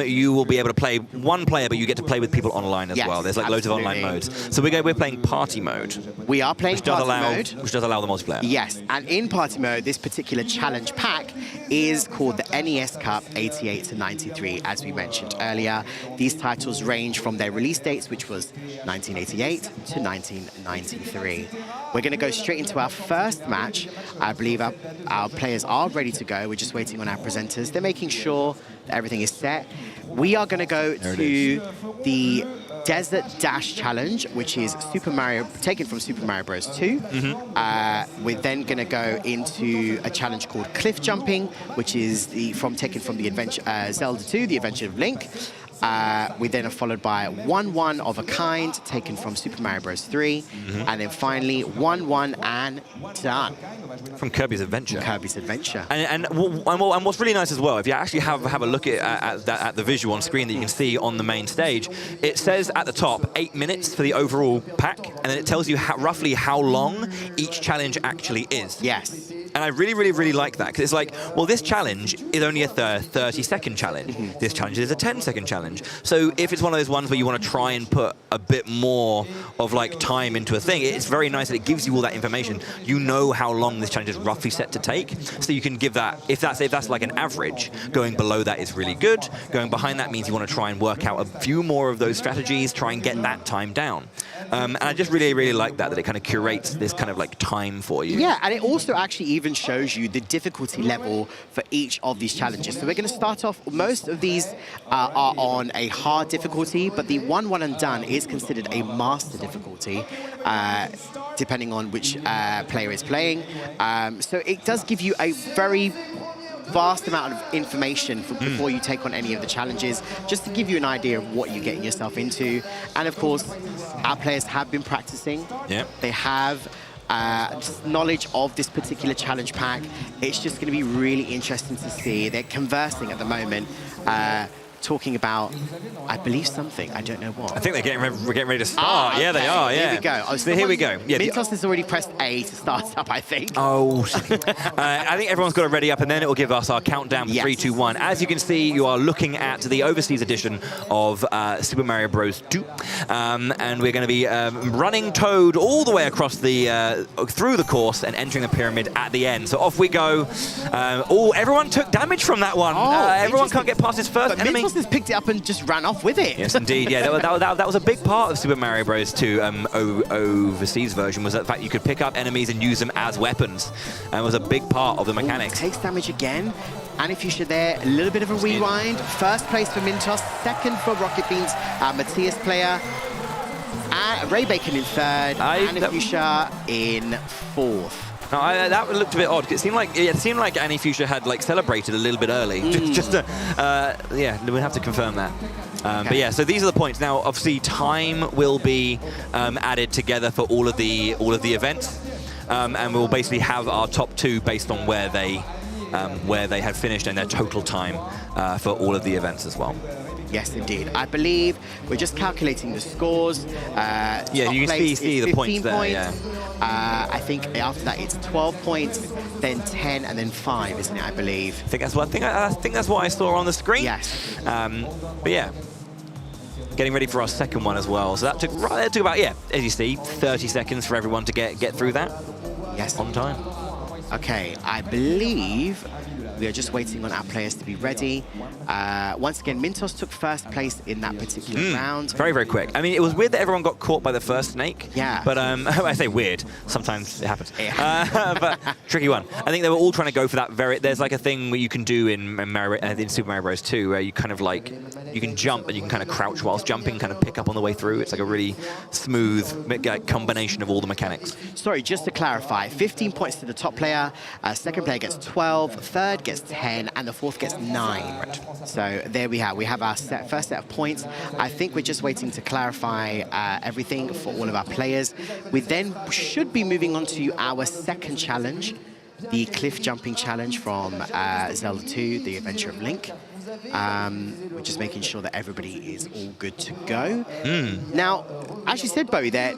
Speaker 1: you will be able to play 1 player, but you get to play with people online as well. There's like loads of online modes. So we're playing party mode.
Speaker 2: We are playing party mode.
Speaker 1: Which does allow the multiplayer.
Speaker 2: Yes, and in party mode, this particular challenge pack is called the NES Cup 88 to 93, as we mentioned earlier. These titles range from their release dates, which was 1988 to 1993. We're going to go straight into our first match. I believe our players are ready to go. We're just waiting on our presenters. They're making sure that everything is set. We are going to go to the Desert Dash Challenge, which is taken from Super Mario Bros. 2. We're then going to go into a challenge called Cliff Jumping, which is taken from the Zelda 2, The Adventure of Link. We then are followed by 1-1 of a Kind, taken from Super Mario Bros. 3. And then finally, 1-1 and done.
Speaker 1: From Kirby's Adventure.
Speaker 2: Kirby's Adventure.
Speaker 1: And what's really nice as well, if you actually have a look at the visual on screen that you can see on the main stage, it says at the top 8 minutes for the overall pack, and then it tells you roughly how long each challenge actually is.
Speaker 2: Yes.
Speaker 1: And I really, really, really like that, because it's like, well, this challenge is only a 30-second challenge. This challenge is a 10-second challenge. So if it's one of those ones where you want to try and put a bit more of like time into a thing, it's very nice that it gives you all that information. You know how long this challenge is roughly set to take, so you can give that, if that's like an average, going below that is really good. Going behind that means you want to try and work out a few more of those strategies, try and get that time down. And I just really, really like that it kind of curates this kind of like time for you.
Speaker 2: Yeah, and it also actually even shows you the difficulty level for each of these challenges. So we're going to start off, most of these are on a hard difficulty, but the 1-1 and done is considered a master difficulty, depending on which player is playing. So it does give you a very vast amount of information before you take on any of the challenges, just to give you an idea of what you're getting yourself into. And of course, our players have been practicing.
Speaker 1: Yeah.
Speaker 2: They have knowledge of this particular challenge pack. It's just going to be really interesting to see. They're conversing at the moment, talking about, I believe, something. I don't know what.
Speaker 1: I think we're getting ready to start. Yeah, they are. Yeah.
Speaker 2: Here we go. Oh,
Speaker 1: so here we go. Yeah,
Speaker 2: Mintos has already pressed A to start up, I think.
Speaker 1: Oh, I think everyone's got it ready up, and then it will give us our countdown for 3, 2, 1. As you can see, you are looking at the overseas edition of Super Mario Bros. 2, and we're going to be running Toad all the way across through the course and entering the pyramid at the end. So off we go. Everyone took damage from that one. Everyone can't get past his first enemy.
Speaker 2: Has picked it up and just ran off with it.
Speaker 1: Yes, indeed. Yeah, that was a big part of Super Mario Bros. 2 overseas version, was the fact you could pick up enemies and use them as weapons, and was a big part of the mechanics.
Speaker 2: Takes damage again. Annie Fuchsia there, a little bit of a rewind. First place for Mintos, second for Rocket Beans, Matthias player. Ray Bacon in third, Annie Fuchsia in fourth.
Speaker 1: No, that looked a bit odd. It seemed like Annie Fuchsia had like celebrated a little bit early. Just to, yeah, we'll have to confirm that. Okay. But yeah, so these are the points. Now, obviously, time will be added together for all of the events, and we'll basically have our top 2 based on where they had finished and their total time for all of the events as well.
Speaker 2: Yes, indeed. I believe we're just calculating the scores.
Speaker 1: Yeah, you can see the points there. Yeah.
Speaker 2: I think after that it's 12 points, then 10, and then 5, isn't it? I believe.
Speaker 1: I think that's what I saw on the screen.
Speaker 2: Yes.
Speaker 1: But yeah, getting ready for our second one as well. So that took about, yeah, as you see, 30 seconds for everyone to get through that.
Speaker 2: Yes.
Speaker 1: On time.
Speaker 2: Okay, I believe we are just waiting on our players to be ready. Once again, Mintos took first place in that particular round.
Speaker 1: Very, very quick. I mean, it was weird that everyone got caught by the first snake.
Speaker 2: Yeah.
Speaker 1: But I say weird. Sometimes it happens. Yeah. But tricky one. I think they were all trying to go for that there's like a thing where you can do in Super Mario Bros. 2 where you kind of like, you can jump and you can kind of crouch whilst jumping, kind of pick up on the way through. It's like a really smooth combination of all the mechanics.
Speaker 2: Sorry, just to clarify, 15 points to the top player, second player gets 12, third gets 10, and the fourth gets 9. Right. So there we have our first set of points. I think we're just waiting to clarify everything for all of our players. We then should be moving on to our second challenge, the cliff jumping challenge from Zelda 2, The Adventure of Link. We're just making sure that everybody is all good to go. Now, as you said, Bowie, there,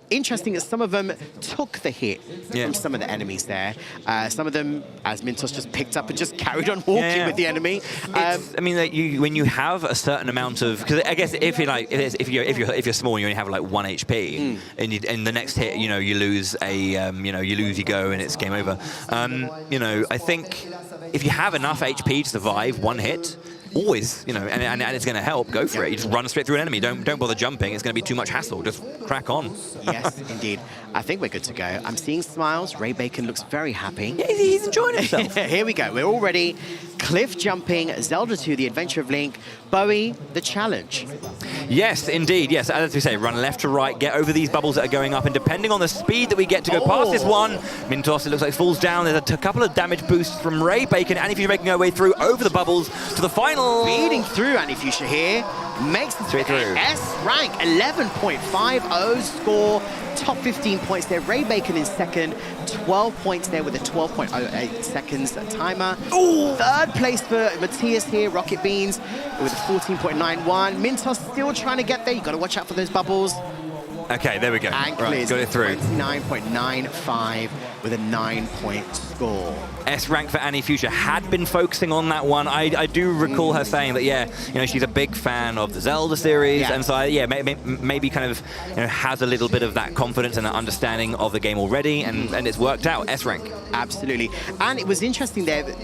Speaker 2: interesting that some of them took the hit from some of the enemies there. Some of them, as Mintos, just picked up and just carried on walking with the enemy.
Speaker 1: I mean, when you have a certain amount of, because I guess if you're small, you only have like 1 HP, and in the next hit, you lose you lose your go and it's game over. I think if you have enough HP to survive 1 hit, always, and it's going to help, go for it. You just run straight through an enemy. Don't bother jumping. It's going to be too much hassle. Just crack on.
Speaker 2: Yes, indeed. I think we're good to go. I'm seeing smiles. Ray Bacon looks very happy.
Speaker 1: Yeah, he's enjoying himself.
Speaker 2: Here we go. We're all ready. Cliff jumping, Zelda 2, The Adventure of Link. Bowie, the challenge.
Speaker 1: Yes, indeed. Yes, as we say, run left to right, get over these bubbles that are going up, and depending on the speed that we get to go past this one, Mintos, it looks like, falls down. There's a couple of damage boosts from Ray Bacon. Annie Fuchsia making her way through over the bubbles to the final.
Speaker 2: Speeding through, Annie Fuchsia here. Makes it
Speaker 1: straight through.
Speaker 2: S rank, 11.50 score. Top 15 points there. Ray Bacon in second. 12 points there with a 12.08 seconds timer.
Speaker 1: Ooh.
Speaker 2: Third place for Matthias here, Rocket Beans, with a 14.91. Mintos still trying to get there. You've got to watch out for those bubbles.
Speaker 1: Okay, there we go.
Speaker 2: And
Speaker 1: right, got it through.
Speaker 2: 29.95 with a 9-point score.
Speaker 1: S rank for Annie Fuchsia. Had been focusing on that one. I do recall her saying that, yeah, she's a big fan of the Zelda series, and so maybe kind of has a little bit of that confidence and that understanding of the game already, and it's worked out. S rank.
Speaker 2: Absolutely. And it was interesting there that,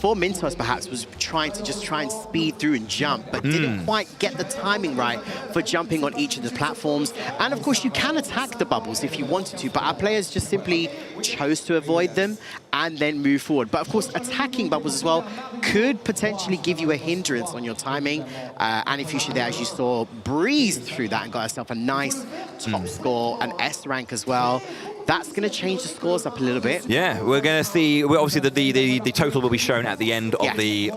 Speaker 2: for Mintos perhaps was trying and speed through and jump, but didn't quite get the timing right for jumping on each of the platforms. And of course, you can attack the bubbles if you wanted to, but our players just simply chose to avoid them and then move forward. But of course, attacking bubbles as well could potentially give you a hindrance on your timing. Annie Fuchsia there, as you saw, breezed through that and got herself a nice top score, an S rank as well. That's going to change the scores up a little bit. Yeah,
Speaker 1: we're going to see. Obviously, the total will be shown at the end of the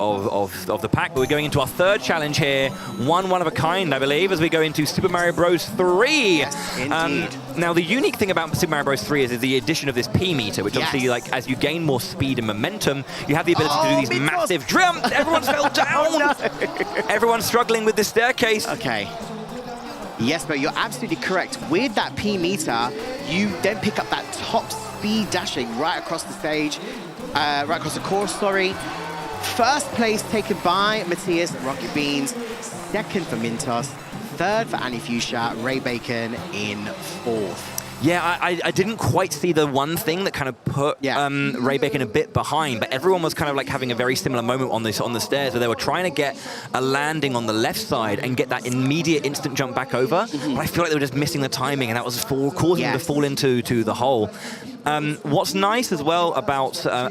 Speaker 1: pack. But we're going into our third challenge here, one of a kind, I believe, as we go into Super Mario Bros. 3.
Speaker 2: Yes, indeed.
Speaker 1: Now, the unique thing about Super Mario Bros. 3 is the addition of this P meter, which obviously, like, as you gain more speed and momentum, you have the ability to do these massive jumps. Everyone's fell down. Oh, no. Everyone's struggling with this staircase.
Speaker 2: Okay. Yes, but you're absolutely correct. With that P meter, you then pick up that top speed dashing right across the stage, right across the course, sorry. First place taken by Matthias, Rocket Beans. Second for Mintos. Third for Annie Fuchsia, Ray Bacon in fourth.
Speaker 1: Yeah, I didn't quite see the one thing that kind of put Ray Bacon a bit behind, but everyone was kind of like having a very similar moment on the stairs where they were trying to get a landing on the left side and get that immediate instant jump back over. But I feel like they were just missing the timing, and that was causing them to fall into the hole. What's nice as well about the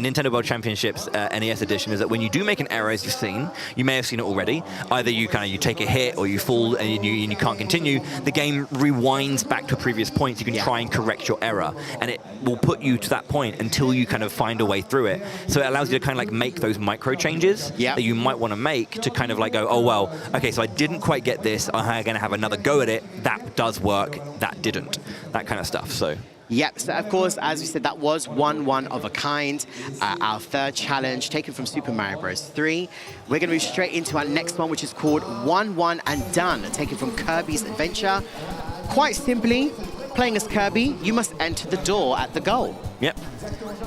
Speaker 1: Nintendo World Championships NES Edition is that when you do make an error, as you've seen, you may have seen it already. Either you take a hit or you fall and you can't continue. The game rewinds back to a previous point. So you can try and correct your error, and it will put you to that point until you kind of find a way through it. So it allows you to kind of like make those micro changes that you might want to make to kind of like go, oh well, okay, so I didn't quite get this. I'm going to have another go at it. That does work. That didn't. That kind of stuff. So.
Speaker 2: Yep, so of course, as we said, that was one of a kind. Our third challenge, taken from Super Mario Bros. 3. We're going to move straight into our next one, which is called 1-1 and Done, taken from Kirby's Adventure. Quite simply, playing as Kirby, you must enter the door at the goal.
Speaker 1: Yep.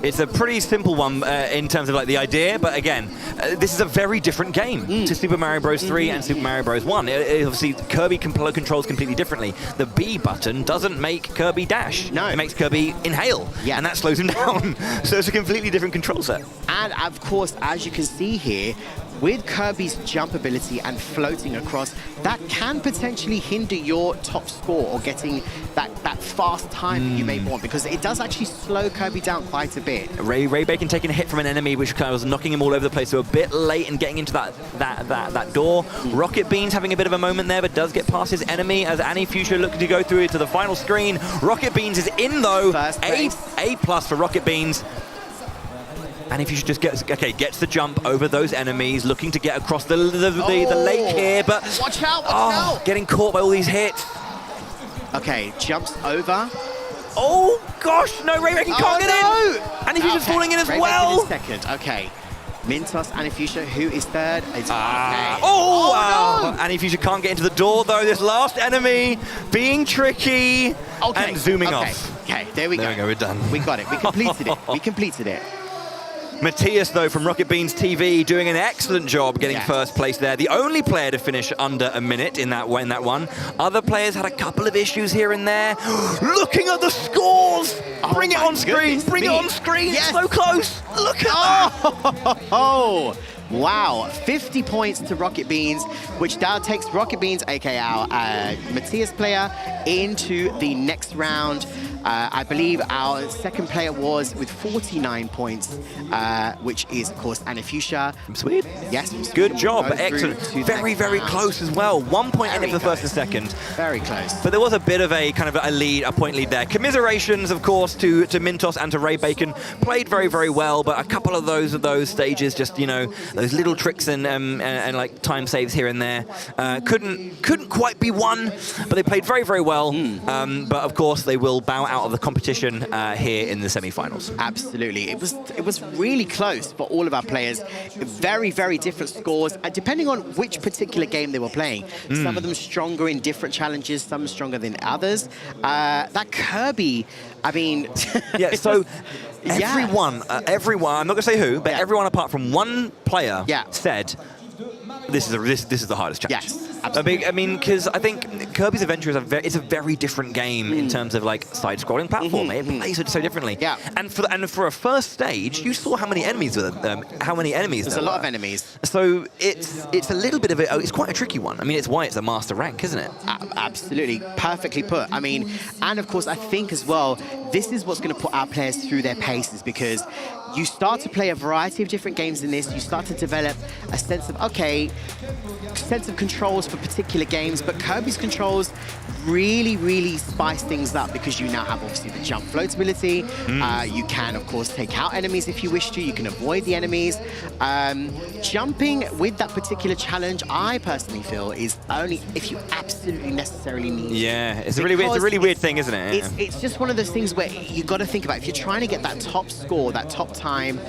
Speaker 1: It's a pretty simple one in terms of like the idea, but again, this is a very different game to Super Mario Bros. 3 and Super Mario Bros. 1. Obviously, Kirby controls completely differently. The B button doesn't make Kirby dash.
Speaker 2: No.
Speaker 1: It makes Kirby inhale, and that slows him down. So it's a completely different control set.
Speaker 2: And of course, as you can see here, with Kirby's jump ability and floating across, that can potentially hinder your top score or getting that fast time that you may want, because it does actually slow Kirby down quite a bit.
Speaker 1: Ray Bacon taking a hit from an enemy, which kind of was knocking him all over the place, so a bit late in getting into that door. Rocket Beans having a bit of a moment there, but does get past his enemy as Annie Fuchsia looking to go through to the final screen. Rocket Beans is in though.
Speaker 2: First place.
Speaker 1: A+ for Rocket Beans. And if you should just gets the jump over those enemies, looking to get across the lake here, but
Speaker 2: watch out!
Speaker 1: Getting caught by all these hits.
Speaker 2: Okay, jumps over.
Speaker 1: Oh gosh, no, Ray Bacon can't get in. And if he's just falling in as
Speaker 2: Ray
Speaker 1: well.
Speaker 2: Bacon is second. Okay, Mintos, Annie Fuchsia, who is third? It's
Speaker 1: No. Annie Fuchsia can't get into the door though. This last enemy being tricky and zooming off.
Speaker 2: Okay, there we go.
Speaker 1: There we go, we're done.
Speaker 2: We got it. We completed it. We completed it.
Speaker 1: Matthias, though, from Rocket Beans TV, doing an excellent job getting first place there. The only player to finish under a minute in that one. Other players had a couple of issues here and there. Looking at the scores! Bring it on screen! Bring it on screen! Yes. So close! Look at that!
Speaker 2: Oh! Wow, 50 points to Rocket Beans, which now takes Rocket Beans, aka our Matthias player, into the next round. I believe our second player was with 49 points, which is, of course, Annie Fuchsia.
Speaker 1: From Sweden?
Speaker 2: Yes.
Speaker 1: Good job. Excellent. Very, very close as well. 1 point in it for the first and second.
Speaker 2: Very close.
Speaker 1: But there was a bit of a kind of a point lead there. Commiserations, of course, to Mintos and to Ray Bacon. Played very, very well, but a couple of those stages, just, you know, those little tricks and like time saves here and there. Couldn't quite be won, but they played very, very well. But of course, they will bow out of the competition here in the semi-finals.
Speaker 2: Absolutely. It was really close for all of our players. Very, very different scores, and depending on which particular game they were playing. Some of them stronger in different challenges, some stronger than others. That Kirby, I mean...
Speaker 1: Yeah, so everyone, I'm not going to say who, but everyone apart from one player said, this is the hardest challenge.
Speaker 2: Yes, absolutely.
Speaker 1: I mean, because I think Kirby's Adventure is a very different game in terms of like side-scrolling platform. It plays it so differently.
Speaker 2: Yeah.
Speaker 1: And for a first stage, you saw how many enemies were there.
Speaker 2: There's a lot of enemies.
Speaker 1: So it's a little bit of it's quite a tricky one. I mean, it's why it's a master rank, isn't it?
Speaker 2: Absolutely, perfectly put. I mean, and of course, I think as well, this is what's going to put our players through their paces, because you start to play a variety of different games in this. You start to develop a sense of controls for particular games, but Kirby's controls really, really spice things up, because you now have obviously the jump floatability. You can, of course, take out enemies if you wish to. You can avoid the enemies. Jumping with that particular challenge, I personally feel, is only if you absolutely necessarily need to.
Speaker 1: Yeah, it's a really weird thing, isn't it?
Speaker 2: It's just one of those things where you got to think about, if you're trying to get that top score, that top time,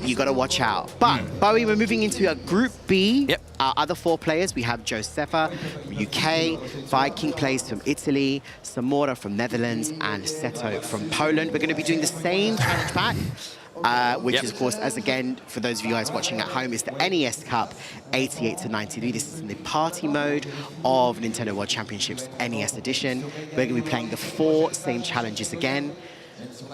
Speaker 2: you got to watch out. But, Bowie, we're moving into a Group B.
Speaker 1: Yep.
Speaker 2: Our other four players, we have Josefa from UK, Viking plays from Italy, Samora from Netherlands, and Seto from Poland. We're going to be doing the same challenge pack, which is, of course, as again, for those of you guys watching at home, is the NES Cup 88 to 93. This is in the party mode of Nintendo World Championships NES Edition. We're going to be playing the 4 same challenges again.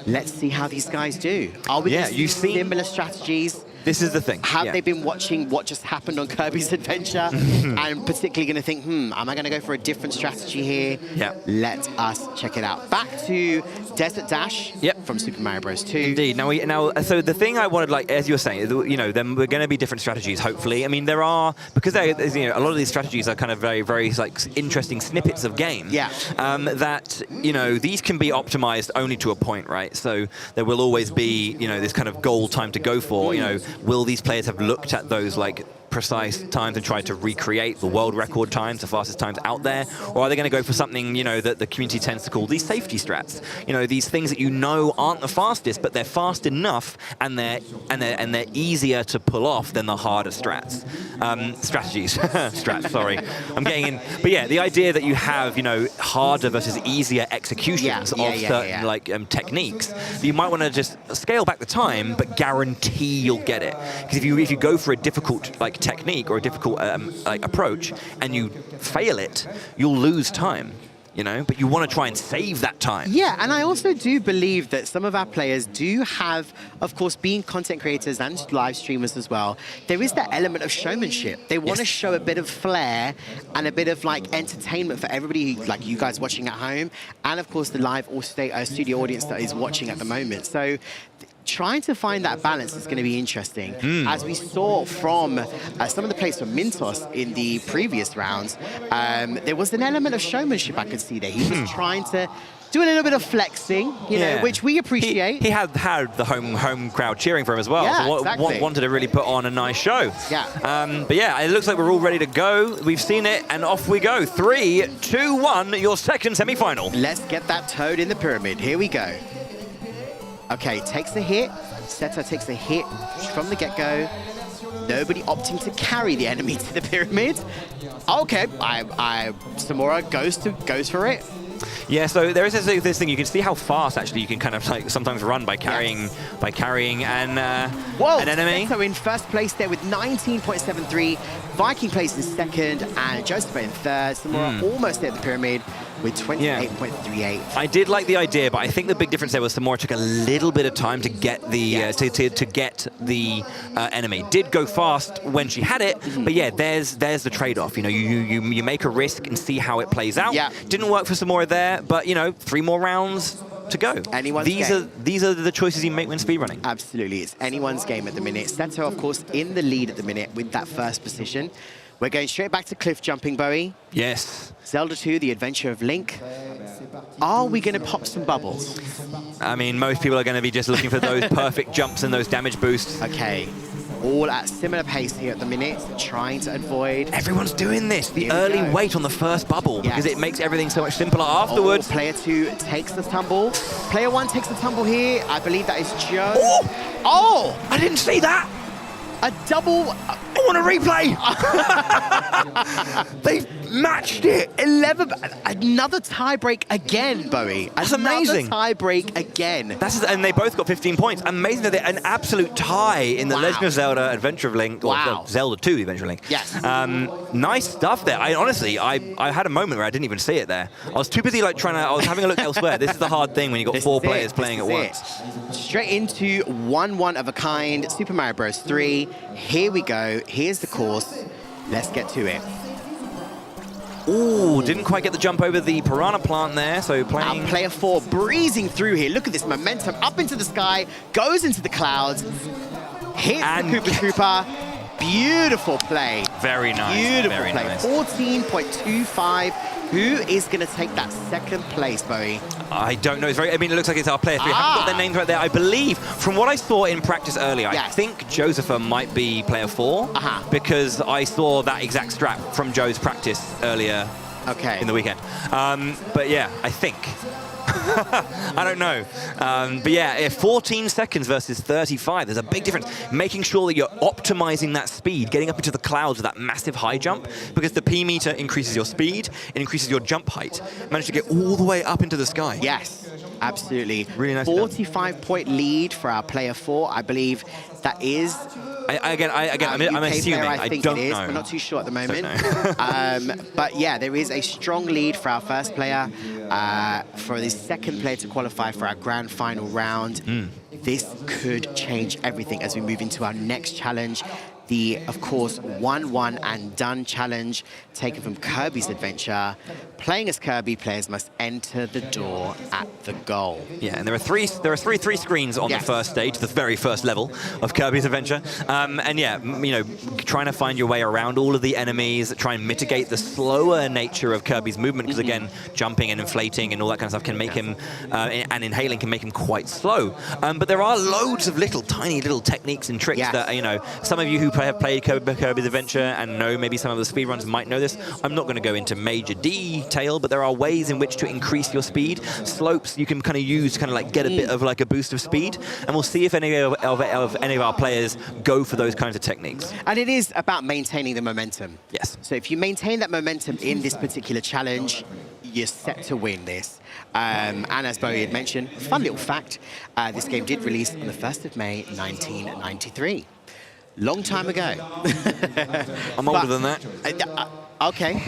Speaker 2: Let's see how these guys do. Are we going to see similar strategies?
Speaker 1: This is the thing.
Speaker 2: Have they been watching what just happened on Kirby's Adventure and particularly going to think, am I going to go for a different strategy here?
Speaker 1: Yeah.
Speaker 2: Let us check it out. Back to Desert Dash from Super Mario Bros. 2.
Speaker 1: Indeed. Now, so the thing I wanted, like, as you were saying, then we're going to be different strategies, hopefully. I mean, there are, because there's, a lot of these strategies are kind of very, very, like, interesting snippets of game.
Speaker 2: Yeah.
Speaker 1: That, these can be optimized only to a point, right? So there will always be, this kind of goal time to go for, will these players have looked at those, like, precise times and tried to recreate the world record times, the fastest times out there, or are they going to go for something that the community tends to call these safety strats? These things that aren't the fastest, but they're fast enough and they're easier to pull off than the harder strategies. Strats, sorry, I'm getting in. But yeah, the idea that you have harder versus easier executions of certain techniques, you might want to just scale back the time, but guarantee you'll get it. Because if you go for a difficult technique or a difficult approach and you fail it, you'll lose time. But you want to try and save that time.
Speaker 2: Yeah, and I also do believe that some of our players do have, of course, being content creators and live streamers as well, there is that element of showmanship. They want to show a bit of flair and a bit of entertainment for everybody, like you guys watching at home, and of course the live studio audience that is watching at the moment. So trying to find that balance is going to be interesting. As we saw from some of the plays from Mintos in the previous rounds, there was an element of showmanship I could see there. He was trying to do a little bit of flexing, which we appreciate.
Speaker 1: He had the home crowd cheering for him as well.
Speaker 2: Yeah,
Speaker 1: so
Speaker 2: exactly.
Speaker 1: Wanted to really put on a nice show.
Speaker 2: Yeah.
Speaker 1: But yeah, it looks like we're all ready to go. We've seen it, and off we go. 3, 2, 1, your second semi-final.
Speaker 2: Let's get that Toad in the pyramid. Here we go. Okay, takes a hit. Seto takes a hit from the get-go. Nobody opting to carry the enemy to the pyramid. Okay, Samura goes for it.
Speaker 1: Yeah, so there is this thing. You can see how fast actually you can kind of sometimes run by carrying an enemy.
Speaker 2: So in first place there with 19.73. Viking plays in second, and Joseph in third. Samura almost there at the pyramid with 28.38.
Speaker 1: I did like the idea, but I think the big difference there was Samura took a little bit of time to get the to get the enemy. Did go fast when she had it, but yeah, there's the trade-off. You make a risk and see how it plays out.
Speaker 2: Yeah.
Speaker 1: Didn't work for Samura there, but 3 more rounds to go. These are the choices you make when speedrunning.
Speaker 2: Absolutely, it's anyone's game at the minute. Seto, of course, in the lead at the minute with that first position. We're going straight back to cliff jumping, Bowie.
Speaker 1: Yes.
Speaker 2: Zelda 2, The Adventure of Link. Are we going to pop some bubbles?
Speaker 1: I mean, most people are going to be just looking for those perfect jumps and those damage boosts.
Speaker 2: Okay. All at similar pace here at the minute, trying to avoid.
Speaker 1: Everyone's doing this. The early wait on the first bubble because it makes everything so much simpler afterwards.
Speaker 2: Player 2 takes the tumble. Player 1 takes the tumble here. I believe that is Joe.
Speaker 1: Oh! I didn't see that.
Speaker 2: A double.
Speaker 1: I want a replay. They've matched it.
Speaker 2: 11. Another tie break again, Bowie.
Speaker 1: That's amazing.
Speaker 2: Another tie break again.
Speaker 1: And they both got 15 points. Amazing that they're an absolute tie in the Legend of Zelda Adventure of Link, or Zelda 2 Adventure of Link.
Speaker 2: Yes.
Speaker 1: Nice stuff there. I had a moment where I didn't even see it there. I was too busy I was having a look elsewhere. This is the hard thing when you've got 4 players playing at once.
Speaker 2: Straight into one of a kind, Super Mario Bros. 3. Here we go. Here's the course. Let's get to it.
Speaker 1: Ooh, didn't quite get the jump over the piranha plant there, so playing...
Speaker 2: Player 4 breezing through here. Look at this momentum. Up into the sky, goes into the clouds, hits the Koopa Troopa. Beautiful play.
Speaker 1: Very nice.
Speaker 2: Beautiful
Speaker 1: very
Speaker 2: play.
Speaker 1: Nice.
Speaker 2: 14.25. Who is going to take that second place, Bowie?
Speaker 1: I don't know. It looks like it's our player 3. I haven't got their names right there. I believe, from what I saw in practice earlier, I think Josepha might be player 4 because I saw that exact strap from Joe's practice earlier in the weekend. But yeah, I think. I don't know. But yeah, 14 seconds versus 35. There's a big difference. Making sure that you're optimizing that speed, getting up into the clouds with that massive high jump, because the P meter increases your speed, it increases your jump height. Managed to get all the way up into the sky.
Speaker 2: Yes. Absolutely.
Speaker 1: Really nice.
Speaker 2: 45-point lead for our player 4. I believe that is.
Speaker 1: I'm assuming.
Speaker 2: Player,
Speaker 1: I
Speaker 2: think
Speaker 1: don't
Speaker 2: it is.
Speaker 1: know.
Speaker 2: We're not too sure at the moment. But yeah, there is a strong lead for our first player. For the second player to qualify for our grand final round. This could change everything as we move into our next challenge. The, of course, 1-1 and done challenge taken from Kirby's Adventure. Playing as Kirby, players must enter the door at the goal.
Speaker 1: Yeah, and there are three screens on the first stage, the very first level of Kirby's Adventure. And yeah, you know, trying to find your way around all of the enemies, try and mitigate the slower nature of Kirby's movement, because again, jumping and inflating and all that kind of stuff can make him, and inhaling can make him quite slow. But there are loads of tiny little techniques and tricks that, you know, some of you who have played Kirby's Adventure and know maybe some of the speedruns might know this. I'm not going to go into major detail, but there are ways in which to increase your speed. Slopes you can kind of use to kind of like get a bit of like a boost of speed, and we'll see if any of our players go for those kinds of techniques.
Speaker 2: And it is about maintaining the momentum.
Speaker 1: Yes.
Speaker 2: So if you maintain that momentum in this particular challenge, you're set to win this. And as Bowie had mentioned, fun little fact, this game did release on the 1st of May, 1993. Long time ago.
Speaker 1: I'm older than that.
Speaker 2: Okay.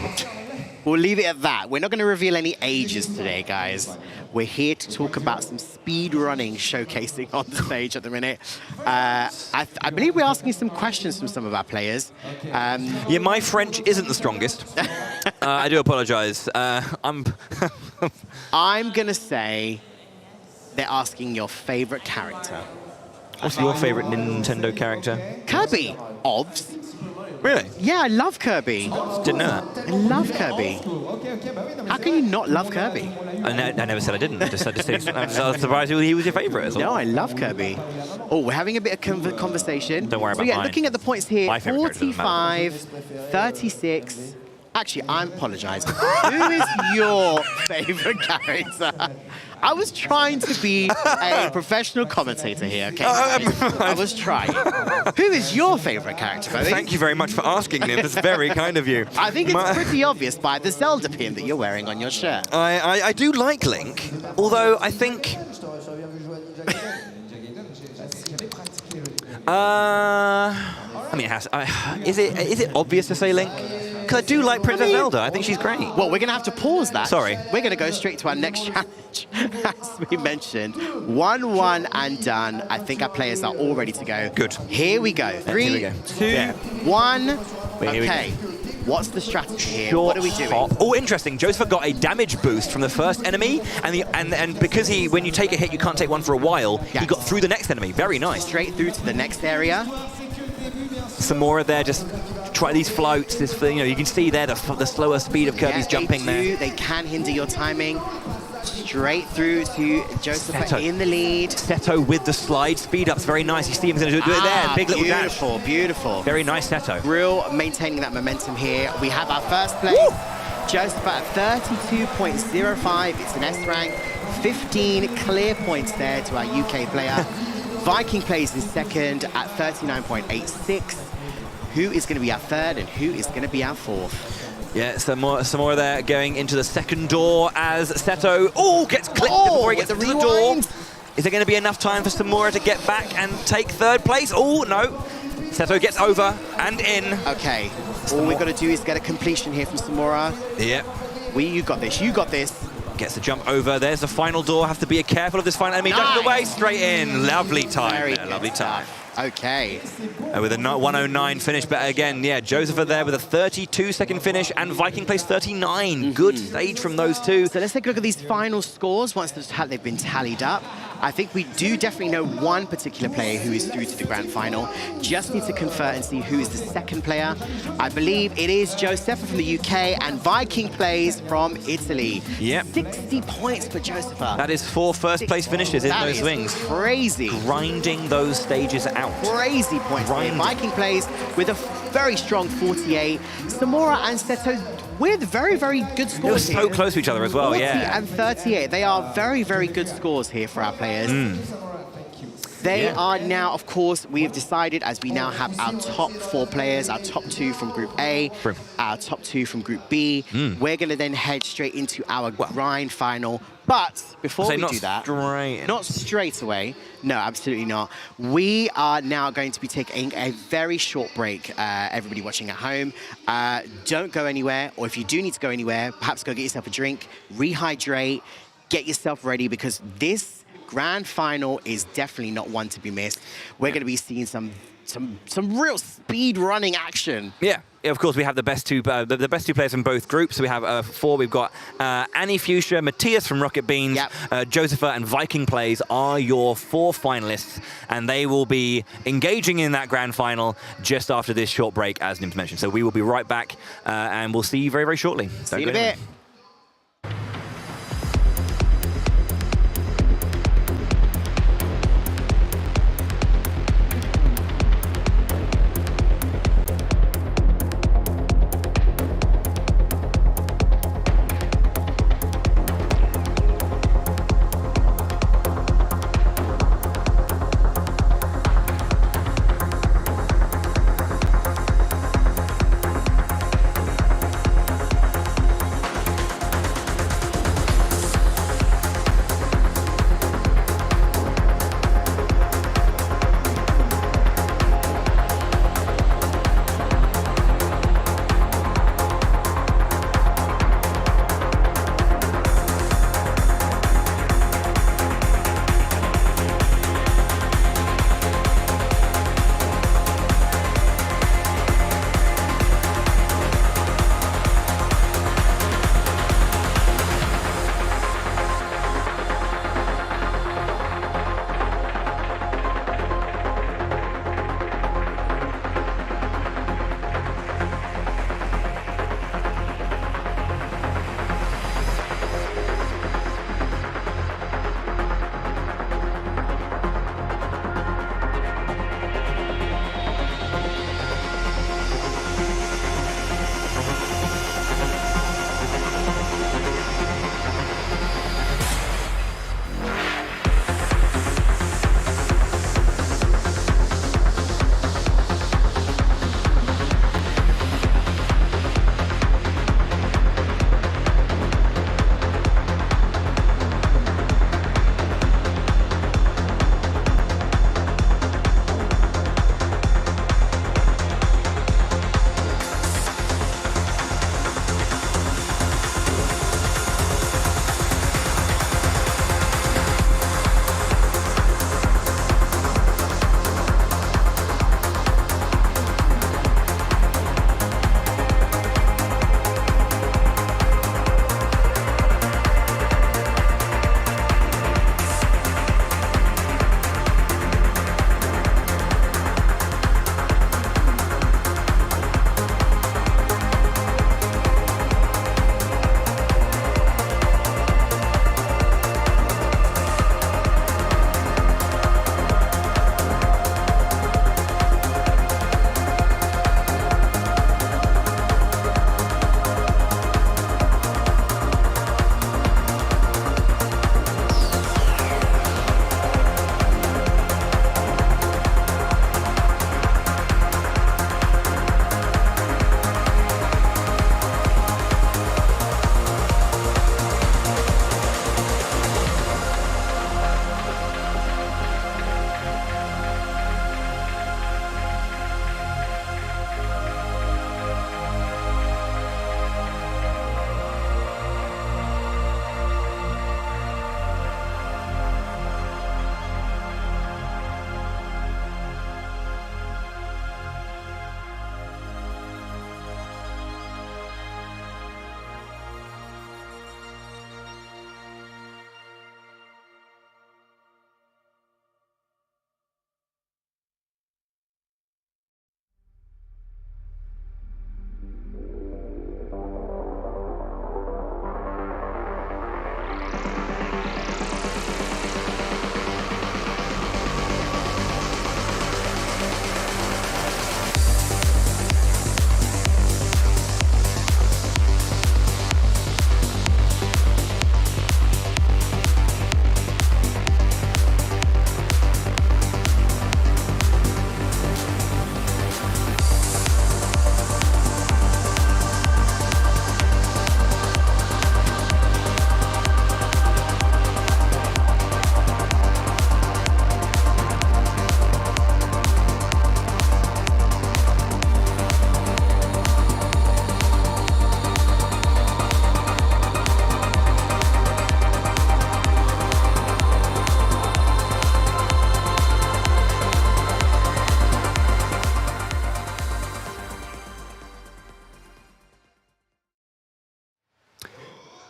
Speaker 2: We'll leave it at that. We're not going to reveal any ages today, guys. We're here to talk about some speed running showcasing on the stage at the minute. I believe we're asking some questions from some of our players.
Speaker 1: Yeah, my French isn't the strongest. I do apologize. I'm
Speaker 2: going to say they're asking your favorite character.
Speaker 1: What's your favorite Nintendo character?
Speaker 2: Kirby. Obvs.
Speaker 1: Really?
Speaker 2: Yeah, I love Kirby.
Speaker 1: Didn't know that.
Speaker 2: I love Kirby. How can you not love Kirby?
Speaker 1: I never said I didn't. I was surprised he was your favorite as well.
Speaker 2: No, I love Kirby. Oh, we're having a bit of conversation.
Speaker 1: Don't worry about
Speaker 2: mine.
Speaker 1: mine.
Speaker 2: Looking at the points here,
Speaker 1: My favorite
Speaker 2: 45, 36. Actually, I apologize. Who is your favorite character? I was trying to be a professional commentator here, okay? I was trying. Who is your favorite character, Bowie?
Speaker 1: Thank you very much for asking me. That's very kind of you.
Speaker 2: I think it's pretty obvious by the Zelda pin that you're wearing on your shirt.
Speaker 1: I do like Link, although I think... I mean, is it obvious to say Link? Because I do like Princess Zelda. I think she's great.
Speaker 2: Well, we're going to have to pause that.
Speaker 1: Sorry.
Speaker 2: We're going to go straight to our next challenge. As we mentioned, 1-1 and done. I think our players are all ready to go.
Speaker 1: Good.
Speaker 2: Here we go. 3, 2, 1. Okay. What's the strategy here? What are we doing?
Speaker 1: Oh, interesting. Joseph got a damage boost from the first enemy, and because when you take a hit, you can't take one for a while.
Speaker 2: Yes.
Speaker 1: He got through the next enemy. Very nice.
Speaker 2: Straight through to the next area.
Speaker 1: Samora there, just try these floats. You can see there the slower speed of Kirby's jumping there.
Speaker 2: They can hinder your timing. Straight through to Joseph in the lead.
Speaker 1: Seto with the slide speed ups, very nice. You see him going to do it there. Big little dash.
Speaker 2: Beautiful, beautiful.
Speaker 1: Very nice, Seto.
Speaker 2: Real maintaining that momentum here. We have our first place. Joseph at 32.05. It's an S rank. 15 clear points there to our UK player. Viking plays in second at 39.86. Who is going to be our third and who is going to be our fourth?
Speaker 1: Yeah, some more there going into the second door as Seto gets clipped before he gets to the door. Is there going to be enough time for Samora to get back and take third place? Oh, no. Seto gets over and in.
Speaker 2: Okay. All we've got to do is get a completion here from Samora.
Speaker 1: Yep.
Speaker 2: You got this. You got this.
Speaker 1: Gets the jump over. There's the final door. Have to be careful of this final enemy. Nice. Away, straight in. Lovely time there. Lovely time.
Speaker 2: Okay.
Speaker 1: With a 109 finish, but again, yeah, Joseph there with a 32-second finish, and Viking plays 39. Good stage from those two.
Speaker 2: So let's take a look at these final scores once they've been tallied up. I think we do definitely know one particular player who is through to the grand final. Just need to convert and see who is the second player. I believe it is Joseph from the UK, and Viking plays from Italy.
Speaker 1: Yep.
Speaker 2: 60 points for Joseph.
Speaker 1: That is 4 first-place finishes in those swings.
Speaker 2: Crazy.
Speaker 1: Grinding those stages out.
Speaker 2: Crazy points. Viking plays with a very strong 48. Samora and Seto with very, very good scores.
Speaker 1: They were so close to each other as well,
Speaker 2: 40 and 38. They are very, very good scores here for our players. They are now, of course, we have decided, as we now have our top 4 players, our top 2 from Group A, our top 2 from Group B. We're going to then head straight into our grind final. But before we do that, not straight away, no, absolutely not. We are now going to be taking a very short break, everybody watching at home. Don't go anywhere, or if you do need to go anywhere, perhaps go get yourself a drink, rehydrate, get yourself ready, because this grand final is definitely not one to be missed. We're going to be seeing some real speed running action.
Speaker 1: Yeah. Of course, we have the best two players from both groups. So we have 4. We've got Annie Fuchsia, Matthias from Rocket Beans, Josepha and Viking Plays are your 4 finalists, and they will be engaging in that grand final just after this short break, as Nims mentioned. So we will be right back, and we'll see you very, very shortly.
Speaker 2: See you in a bit.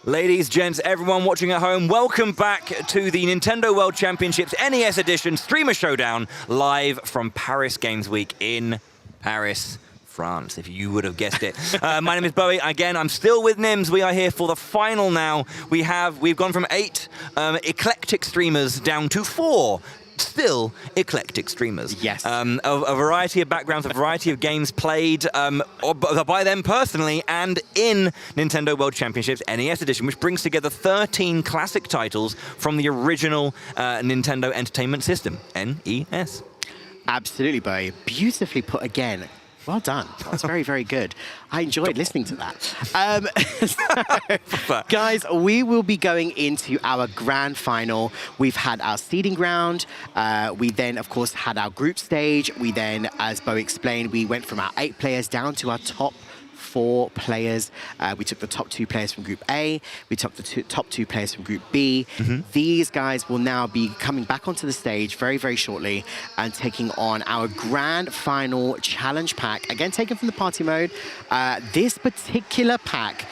Speaker 1: Ladies, gents, everyone watching at home, welcome back to the Nintendo World Championships NES Edition Streamer Showdown, live from Paris Games Week in Paris, France, if you would have guessed it. My name is Bowie. Again, I'm still with Nims. We are here for the final now. We've gone from 8 eclectic streamers down to 4 still eclectic streamers.
Speaker 2: Yes.
Speaker 1: A variety of backgrounds, a variety of games played by them personally and in Nintendo World Championships NES Edition, which brings together 13 classic titles from the original Nintendo Entertainment System, NES.
Speaker 2: Absolutely, Bowie. Beautifully put again. Well done. That's very, very good. I enjoyed listening to that. So, guys, we will be going into our grand final. We've had our seeding round. We then, of course, had our group stage. We then, as Bo explained, we went from our 8 players down to our top 4 players. We took the top 2 players from Group A. We took the top 2 players from Group B. These guys will now be coming back onto the stage very, very shortly and taking on our grand final challenge pack. Again, taken from the party mode. This particular pack,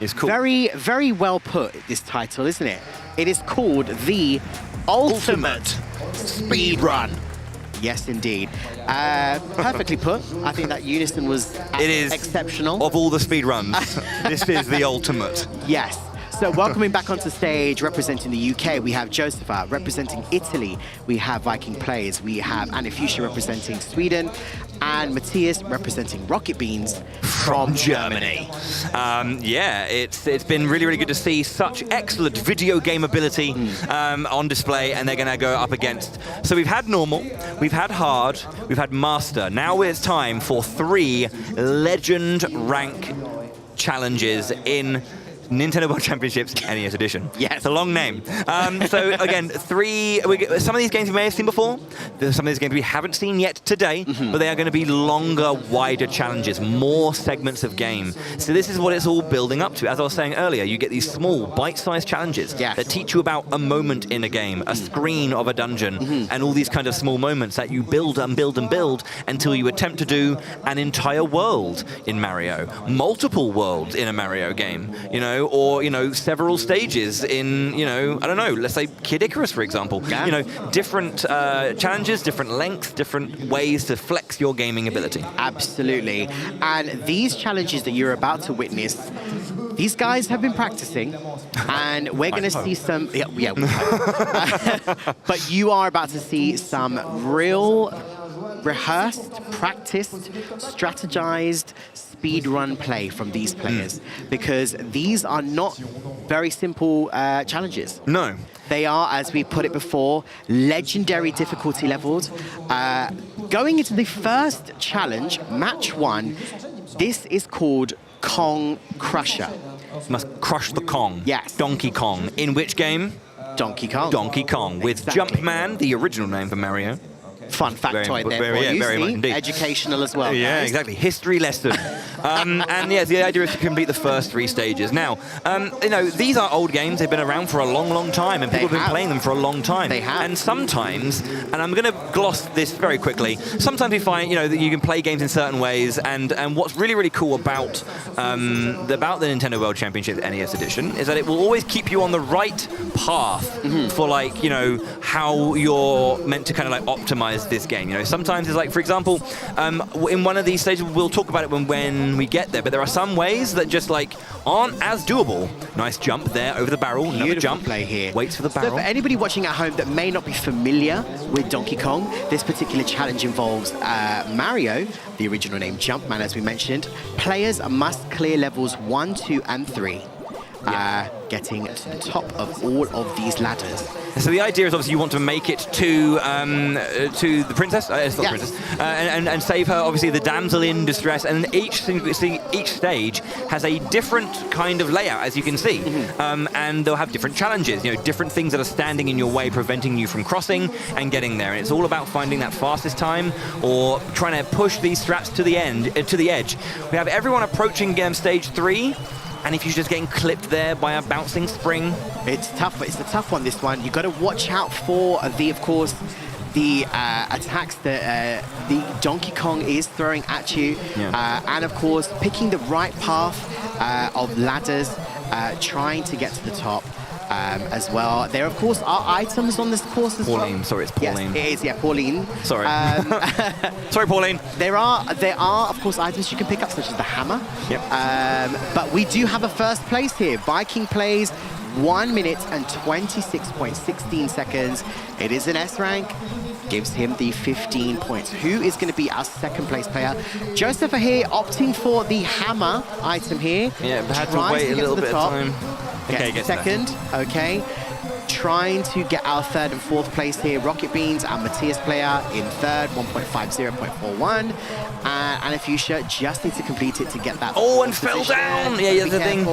Speaker 1: it's cool.
Speaker 2: Very, very well put, this title, isn't it? It is called the Ultimate Speed Run. Yes, indeed. Perfectly put. I think that unison was exceptional.
Speaker 1: Of all the speed runs, this is the ultimate.
Speaker 2: Yes. So welcoming back onto stage, representing the UK, we have Josepha. Representing Italy, we have Viking Plays. We have Anna Fuchsia representing Sweden, and Matthias representing Rocket Beans from Germany.
Speaker 1: Yeah, it's been really, really good to see such excellent video game ability on display, and they're going to go up against. So we've had normal, we've had hard, we've had master. Now it's time for 3 legend rank challenges in Nintendo World Championships NES Edition.
Speaker 2: Yes.
Speaker 1: It's a long name. So again, some of these games we may have seen before, some of these games we haven't seen yet today, but they are going to be longer, wider challenges, more segments of game. So this is what it's all building up to. As I was saying earlier, you get these small, bite-sized challenges that teach you about a moment in a game, a screen of a dungeon, and all these kind of small moments that you build and build and build until you attempt to do an entire world in Mario, multiple worlds in a Mario game, you know, or, you know, several stages in, you know, I don't know, let's say Kid Icarus, for example.
Speaker 2: Yeah.
Speaker 1: You know, different challenges, different lengths, different ways to flex your gaming ability.
Speaker 2: Absolutely. And these challenges that you're about to witness, these guys have been practicing, and we're going to see some... Yeah, we hope. But you are about to see some real rehearsed, practiced, strategized speedrun play from these players, because these are not very simple challenges.
Speaker 1: No.
Speaker 2: They are, as we put it before, legendary difficulty levels. Going into the first challenge, match 1, this is called Kong Crusher.
Speaker 1: Must crush the Kong.
Speaker 2: Yes.
Speaker 1: Donkey Kong. In which game?
Speaker 2: Donkey Kong.
Speaker 1: Donkey Kong, with
Speaker 2: Exactly.
Speaker 1: Jumpman, the original name for Mario.
Speaker 2: Fun factoid there for you.
Speaker 1: Very much
Speaker 2: See?
Speaker 1: indeed.
Speaker 2: Educational as well.
Speaker 1: Yeah,
Speaker 2: guys.
Speaker 1: exactly. History lesson. And yeah, the idea is to complete the first 3 stages. Now, you know, these are old games. They've been around for a long, long time, and people have been playing them for a long time.
Speaker 2: They have.
Speaker 1: And sometimes, and I'm going to gloss this very quickly, sometimes we find, you know, that you can play games in certain ways, and what's really, really cool about the Nintendo World Championship NES Edition is that it will always keep you on the right path for, like, you know, how you're meant to kind of like optimize this game. You know, sometimes it's like, for example, in one of these stages, we'll talk about it when we get there, but there are some ways that just like aren't as doable. Nice jump there over the barrel.
Speaker 2: Beautiful
Speaker 1: another jump.
Speaker 2: play here.
Speaker 1: Waits for the barrel.
Speaker 2: So for anybody watching at home that may not be familiar with Donkey Kong, this particular challenge involves Mario, the original name Jumpman, as we mentioned. Players must clear levels 1, 2, and 3. Getting to the top of all of these ladders.
Speaker 1: So the idea is obviously you want to make it to the princess, it's not princess, and save her, obviously the damsel in distress. And each stage has a different kind of layout, as you can see, and they'll have different challenges. You know, different things that are standing in your way, preventing you from crossing and getting there. And it's all about finding that fastest time or trying to push these straps to the edge. We have everyone approaching stage 3. And if you're just getting clipped there by a bouncing spring,
Speaker 2: it's tough. It's a tough one, this one. You've got to watch out for of course, the attacks that the Donkey Kong is throwing at you, and of course, picking the right path of ladders trying to get to the top as well. There, of course, are items on this course as well.
Speaker 1: Pauline, sorry, it's Pauline.
Speaker 2: Yes, it is, yeah, Pauline.
Speaker 1: Sorry. Sorry, Pauline.
Speaker 2: There are, of course, items you can pick up, such as the hammer.
Speaker 1: Yep.
Speaker 2: But we do have a first place here. Viking plays 1 minute and 26.16 seconds. It is an S rank. Gives him the 15 points. Who is going to be our second place player? Joseph here opting for the hammer item here.
Speaker 1: Yeah, but had to wait a little bit of time.
Speaker 2: Okay, get second. Okay. Trying to get our third and fourth place here. Rocket Beans, our Matthias player, in third, 1.50.41. And if you just need to complete it to get that.
Speaker 1: Oh, and fell down. Yeah, that's the thing.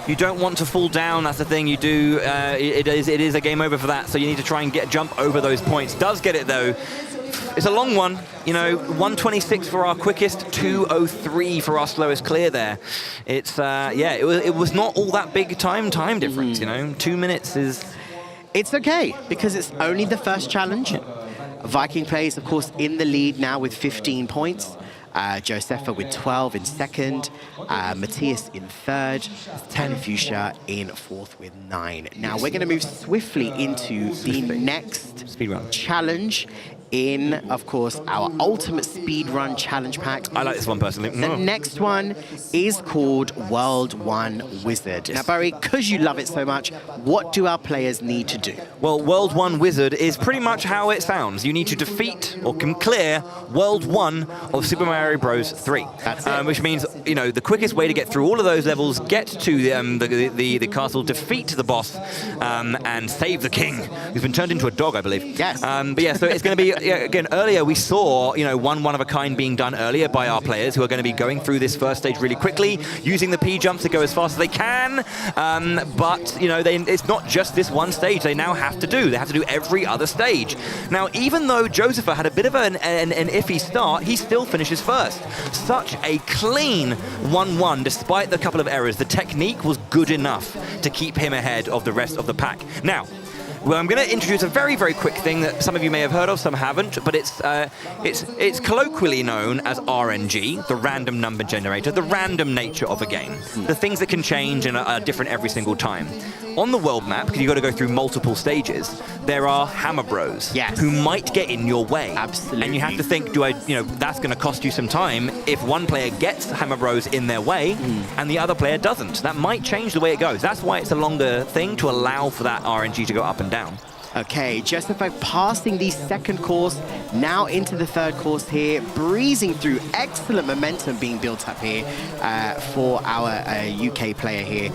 Speaker 1: You don't want to fall down. That's the thing. You do. It is a game over for that. So you need to try and jump over those points. Does get it though. It's a long one, you know, 126 for our quickest, 203 for our slowest clear there. It's, yeah, it was not all that big time difference, you know. 2 minutes is...
Speaker 2: It's okay, because it's only the first challenge. Viking plays, of course, in the lead now with 15 points. Josepha with 12 in second. Matthias in third. Fuchsia in fourth with 9. Now, we're going to move swiftly into the next challenge in, of course, our Ultimate Speedrun Challenge Pack.
Speaker 1: I like this one personally.
Speaker 2: The next one is called World 1 Wizard. Now, Barry, because you love it so much, what do our players need to do?
Speaker 1: Well, World 1 Wizard is pretty much how it sounds. You need to defeat or can clear World 1 of Super Mario Bros. 3.
Speaker 2: That's it.
Speaker 1: Which means, you know, the quickest way to get through all of those levels, get to the castle, defeat the boss, and save the king, who's been turned into a dog, I believe.
Speaker 2: Yes.
Speaker 1: But yeah, so it's going to be, again, earlier we saw, you know, one of a kind being done earlier by our players who are going to be going through this first stage really quickly, using the P-jumps to go as fast as they can. But, you know, it's not just this one stage they now have to do. They have to do every other stage. Now, even though Josepha had a bit of an iffy start, he still finishes first. Such a clean 1-1, despite the couple of errors. The technique was good enough to keep him ahead of the rest of the pack. Now, well, I'm going to introduce a very, very quick thing that some of you may have heard of, some haven't, but it's colloquially known as RNG, the random number generator, the random nature of a game, the things that can change and are different every single time. On the world map, because you've got to go through multiple stages, there are Hammer Bros who might get in your way.
Speaker 2: Absolutely.
Speaker 1: And you have to think, that's going to cost you some time if one player gets Hammer Bros in their way and the other player doesn't. That might change the way it goes. That's why it's a longer thing, to allow for that RNG to go up and down.
Speaker 2: Okay, Josepha passing the second course, now into the third course here, breezing through. Excellent momentum being built up here for our UK player here.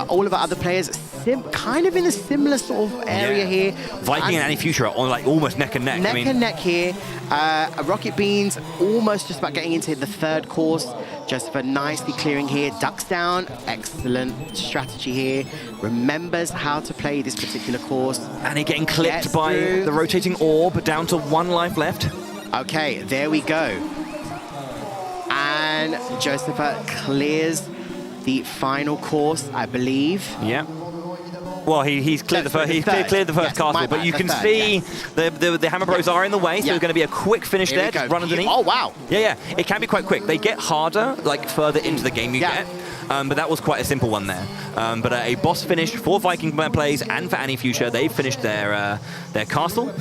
Speaker 2: All of our other players kind of in a similar sort of area here.
Speaker 1: Viking and Fuchsia are on like almost neck and neck.
Speaker 2: Neck and neck here. Rocket Beans almost just about getting into the third course. Josepha nicely clearing here, ducks down, excellent strategy here, remembers how to play this particular course.
Speaker 1: And he getting clipped by the rotating orb, down to 1 life left.
Speaker 2: Okay, there we go. And Josepha clears the final course, I believe.
Speaker 1: Yeah. Well, he's cleared the first castle, but you can see the Hammer Bros are in the way, so there's going to be a quick finish there, just run underneath.
Speaker 2: Oh, wow.
Speaker 1: Yeah, it can be quite quick. They get harder, like, further into the game you get, but that was quite a simple one there. But a boss finish for Viking plays and for Fuchsia. They've finished their castle.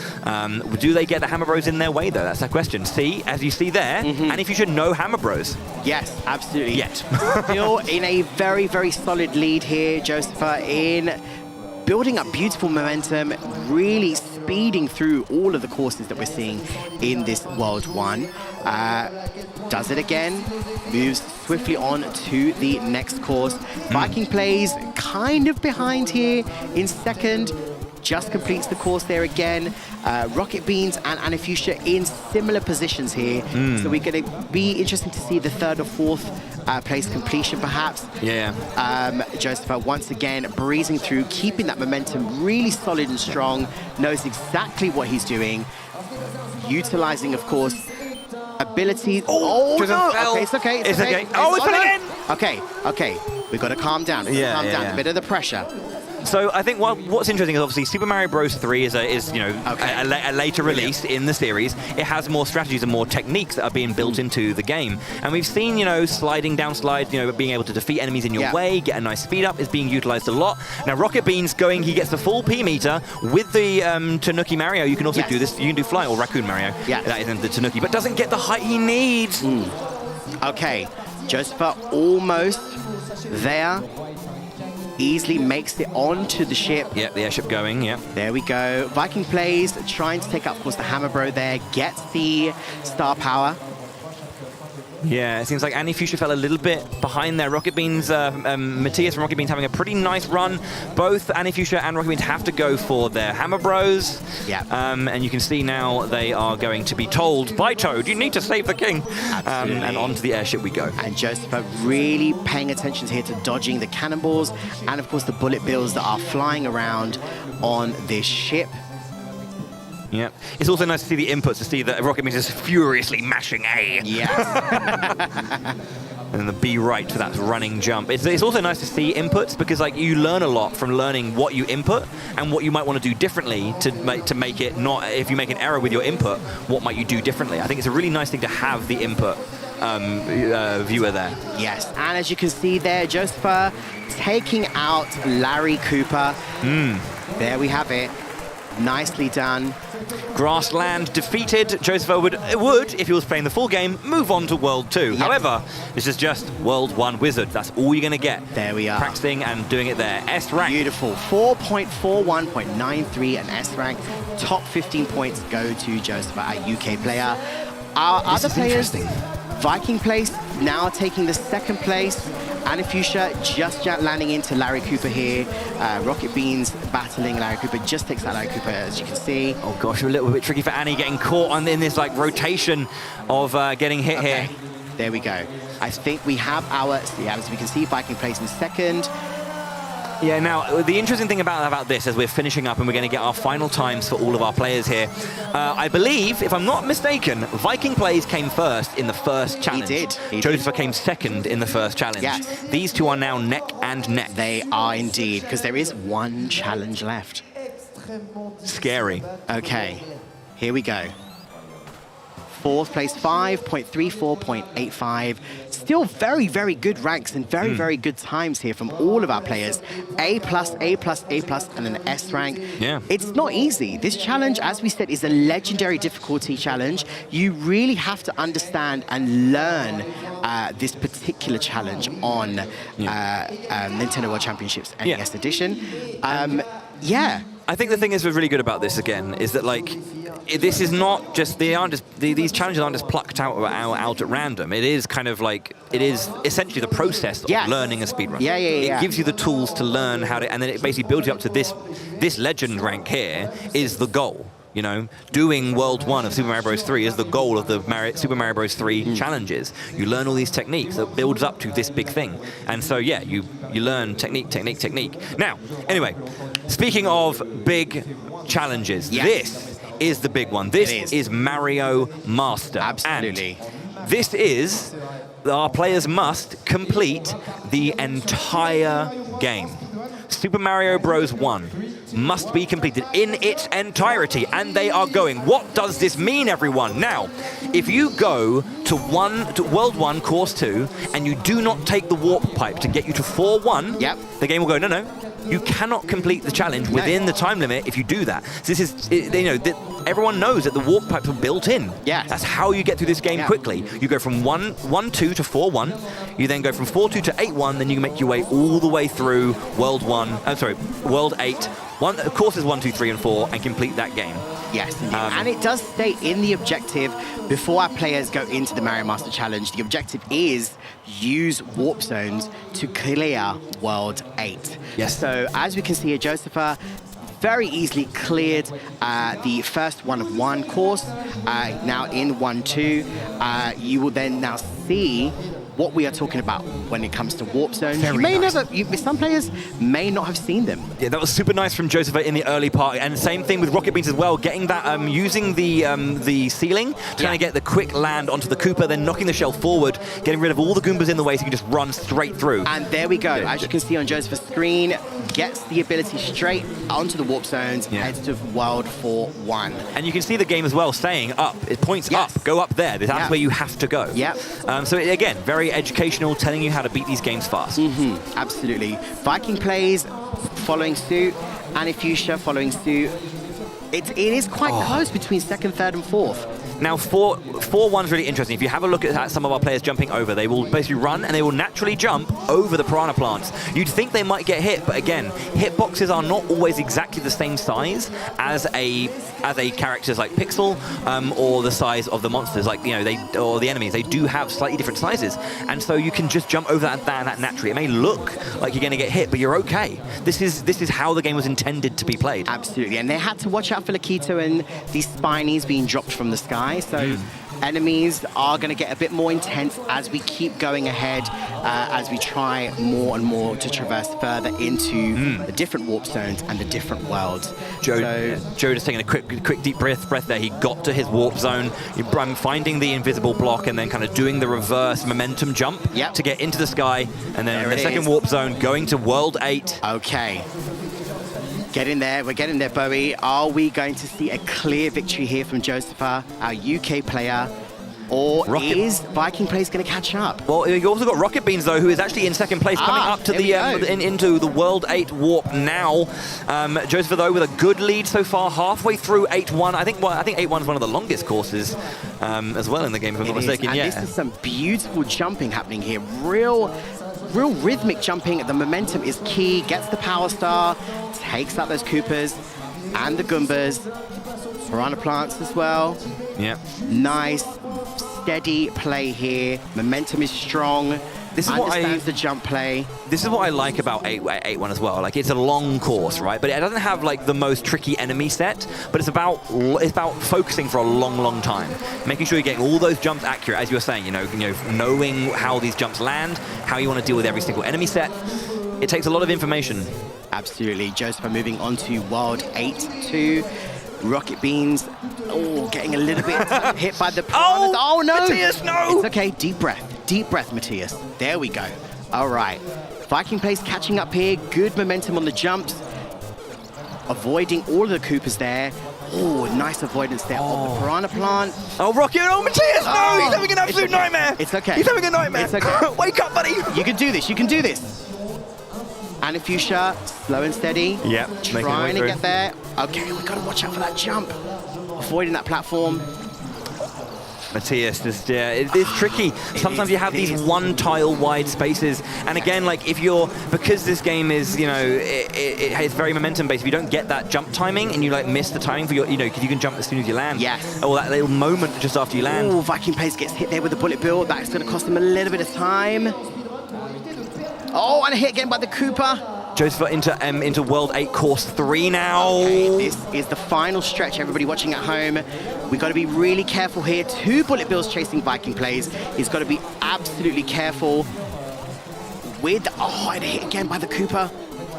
Speaker 1: Do they get the Hammer Bros in their way, though? That's the question. See, as you see there, Fuchsia no Hammer Bros.
Speaker 2: Yes, absolutely.
Speaker 1: Yet.
Speaker 2: Still in a very, very solid lead here, Josepha, in building up beautiful momentum, really speeding through all of the courses that we're seeing in this World 1. Does it again, moves swiftly on to the next course. Viking plays kind of behind here in second, just completes the course there again. Rocket Beans and Fuchsia in similar positions here. So we're going to be interesting to see the third or fourth place completion, perhaps.
Speaker 1: Yeah.
Speaker 2: Josepha once again breezing through, keeping that momentum really solid and strong, knows exactly what he's doing, utilizing, of course, abilities.
Speaker 1: Oh no!
Speaker 2: Okay, it's okay.
Speaker 1: It's okay. Oh, it's again!
Speaker 2: Okay. We've got to calm down. Calm down. A bit of the pressure.
Speaker 1: So I think what's interesting is obviously Super Mario Bros. 3 is a later release in the series. It has more strategies and more techniques that are being built into the game. And we've seen, sliding down slides, being able to defeat enemies in your way, get a nice speed up is being utilized a lot. Now Rocket Bean's he gets the full P meter with the Tanuki Mario. You can also do this. You can do Fly or Raccoon Mario.
Speaker 2: Yeah.
Speaker 1: That isn't the Tanuki, but doesn't get the height he needs.
Speaker 2: Okay, Joseph almost there. Easily makes it onto the ship.
Speaker 1: Yep, the airship going, yep.
Speaker 2: There we go. Viking plays, trying to take up, of course, the Hammer Bro there. Gets the star power.
Speaker 1: Yeah, it seems like Annie Fuchsia fell a little bit behind there. Rocket Beans, Matthias from Rocket Beans having a pretty nice run. Both Annie Fuchsia and Rocket Beans have to go for their Hammer Bros.
Speaker 2: Yeah.
Speaker 1: And you can see now they are going to be told by Toad, you need to save the king.
Speaker 2: Absolutely.
Speaker 1: And onto the airship we go.
Speaker 2: And Joseph really paying attention here to dodging the cannonballs and, of course, the bullet bills that are flying around on this ship.
Speaker 1: Yeah. It's also nice to see the inputs, to see that Rocket Beans is furiously mashing A.
Speaker 2: Yes.
Speaker 1: And the B right for that running jump. It's also nice to see inputs because you learn a lot from learning what you input and what you might want to do differently to make it not, if you make an error with your input, what might you do differently? I think it's a really nice thing to have the input viewer there.
Speaker 2: Yes, and as you can see there, Joseph taking out Larry Cooper. There we have it. Nicely done.
Speaker 1: Grassland defeated. Joseph would, if he was playing the full game, move on to World 2. Yep. However, this is just World 1 Wizard. That's all you're going to get.
Speaker 2: There we are.
Speaker 1: Practicing and doing it there. S rank.
Speaker 2: Beautiful. 4.41.93 and S rank. Top 15 points go to Joseph, our UK player. Our other players, Viking place, now taking the second place. Annie Fuchsia just landing into Larry Cooper here. Rocket Beans battling Larry Cooper, just takes out Larry Cooper, as you can see.
Speaker 1: Oh gosh, a little bit tricky for Annie, getting caught in this rotation of getting hit here.
Speaker 2: There we go. I think we have as we can see, Viking place in second.
Speaker 1: Yeah, now, the interesting thing about this, as we're finishing up and we're going to get our final times for all of our players here, I believe, if I'm not mistaken, Viking Plays came first in the first challenge.
Speaker 2: He did.
Speaker 1: Joseph came second in the first challenge.
Speaker 2: Yes.
Speaker 1: These two are now neck and neck.
Speaker 2: They are indeed, because there is one challenge left.
Speaker 1: Scary.
Speaker 2: Okay, here we go. Fourth place, 5.34.85. Still very, very good ranks and very, very good times here from all of our players. A+, A+, A+, and an S rank.
Speaker 1: Yeah.
Speaker 2: It's not easy. This challenge, as we said, is a legendary difficulty challenge. You really have to understand and learn this particular challenge on Nintendo World Championships NES Edition. Yeah.
Speaker 1: I think the thing is really good about this again is that this is not just these challenges aren't just plucked out at random. It is kind of it is essentially the process of learning a speedrun. It gives you the tools to learn how to, and then it basically builds you up to this legend rank here is the goal. Doing World 1 of Super Mario Bros. 3 is the goal of the Super Mario Bros. 3 challenges. You learn all these techniques that builds up to this big thing. And so, yeah, you learn technique. Now, anyway, speaking of big challenges, this is the big one. This is Mario Master.
Speaker 2: Absolutely.
Speaker 1: And this is, our players must complete the entire game. Super Mario Bros. 1 must be completed in its entirety, and they are going. What does this mean, everyone? Now, if you go to World 1, Course 2, and you do not take the warp pipe to get you to 4-1, the game will go, no, you cannot complete the challenge within the time limit if you do that. So this is, everyone knows that the warp pipes are built in.
Speaker 2: Yeah.
Speaker 1: That's how you get through this game quickly. You go from 1-2 to 4-1. You then go from 4-2 to 8-1. Then you can make your way all the way through World 8. Courses 1, 2, 3, and 4, and complete that game.
Speaker 2: Yes, and it does state in the objective, before our players go into the Mario Master Challenge, the objective is use warp zones to clear World 8.
Speaker 1: Yes.
Speaker 2: So as we can see here, Joseph very easily cleared the first 1 of 1 course. Now in 1-2, you will then now see what we are talking about when it comes to warp zones.
Speaker 1: Very
Speaker 2: You may
Speaker 1: nice.
Speaker 2: some players may not have seen them.
Speaker 1: Yeah, that was super nice from Joseph in the early part, and same thing with Rocket Beans as well. Getting that, using the ceiling to kind of get the quick land onto the Koopa, then knocking the shell forward, getting rid of all the Goombas in the way, so you can just run straight through.
Speaker 2: And there we go. As you can see on Joseph's screen, gets the ability straight onto the warp zones, heads to World 4-1.
Speaker 1: And you can see the game as well saying up. It points
Speaker 2: Yes.
Speaker 1: up. Go up there. That's where you have to go.
Speaker 2: Yep.
Speaker 1: So again, very educational, telling you how to beat these games fast.
Speaker 2: Absolutely. Viking plays following suit, and Fuchsia following suit. It is quite close between second, third, and fourth.
Speaker 1: Now, 4-1's really interesting. If you have a look at some of our players jumping over, they will basically run and they will naturally jump over the piranha plants. You'd think they might get hit, but again, hitboxes are not always exactly the same size as a characters like Pixel or the size of the monsters, like or the enemies. They do have slightly different sizes, and so you can just jump over that naturally. It may look like you're going to get hit, but you're okay. This is how the game was intended to be played.
Speaker 2: Absolutely, and they had to watch out for Lakito and these spinies being dropped from the sky. So enemies are going to get a bit more intense as we keep going ahead, as we try more and more to traverse further into the different warp zones and the different worlds.
Speaker 1: Joe just taking a quick deep breath there. He got to his warp zone, finding the invisible block, and then kind of doing the reverse momentum jump to get into the sky, and then the second warp zone going to World 8.
Speaker 2: Okay. Get in there, we're getting there, Bowie. Are we going to see a clear victory here from Josepha, our UK player? Or is Viking Plays going to catch up?
Speaker 1: Well, you also got Rocket Beans, though, who is actually in second place, coming up to into the World 8 warp now. Joseph, though, with a good lead so far, halfway through 8-1. I think 8-1 is one of the longest courses as well in the game, if I'm not mistaken.
Speaker 2: And this is some beautiful jumping happening here. Real rhythmic jumping. The momentum is key. Gets the Power Star, takes out those Koopas and the Goombas. Piranha Plants as well.
Speaker 1: Yeah.
Speaker 2: Nice, steady play here. Momentum is strong.
Speaker 1: This is
Speaker 2: understands the jump play.
Speaker 1: This is what I like about 8-1 as well. Like, it's a long course, right? But it doesn't have like the most tricky enemy set. But it's about focusing for a long time, making sure you're getting all those jumps accurate, as you were saying. Knowing how these jumps land, how you want to deal with every single enemy set. It takes a lot of information.
Speaker 2: Absolutely. Joseph moving on to World 8-2. Rocket Beans, getting a little bit hit by the piranhas. Oh no!
Speaker 1: Matthias, no!
Speaker 2: It's okay, deep breath, Matthias. There we go. All right. Viking Plays catching up here. Good momentum on the jumps. Avoiding all of the Koopas there. Oh, nice avoidance there of the Piranha Plant.
Speaker 1: Oh, Rocket, Matthias, no! He's having an absolute nightmare!
Speaker 2: It's okay.
Speaker 1: He's having a nightmare!
Speaker 2: It's okay.
Speaker 1: Wake up, buddy!
Speaker 2: You can do this, you can do this. And Fuchsia, slow and steady.
Speaker 1: Yep.
Speaker 2: Trying to get there. Okay, we've got to watch out for that jump. Avoiding that platform.
Speaker 1: Matthias, it's tricky. Sometimes you have these one tile wide spaces, and again, like because this game is, it's very momentum based. If you don't get that jump timing and you miss the timing for your, because you can jump as soon as you land.
Speaker 2: Yes.
Speaker 1: Or that little moment just after you land.
Speaker 2: Oh, Viking Plays gets hit there with the bullet bill. That's going to cost him a little bit of time. Oh, and a hit again by the Koopa.
Speaker 1: Joseph into World 8 Course 3 now.
Speaker 2: Okay, this is the final stretch, everybody watching at home. We've got to be really careful here. 2 bullet bills chasing Viking Plays. He's got to be absolutely careful with... Oh, and a hit again by the Koopa.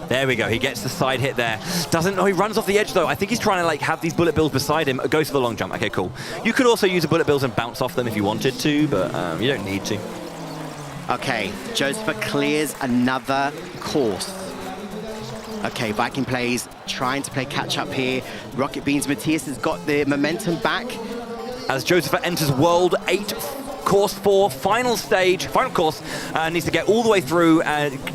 Speaker 1: There we go. He gets the side hit there. He runs off the edge, though. I think he's trying to have these bullet bills beside him. Goes for the long jump. Okay, cool. You could also use the bullet bills and bounce off them if you wanted to, but you don't need to.
Speaker 2: Okay, Joseph clears another course. Okay, Viking Plays trying to play catch-up here. Rocket Beans, Matthias has got the momentum back.
Speaker 1: As Joseph enters World 8, Course 4, final course, needs to get all the way through,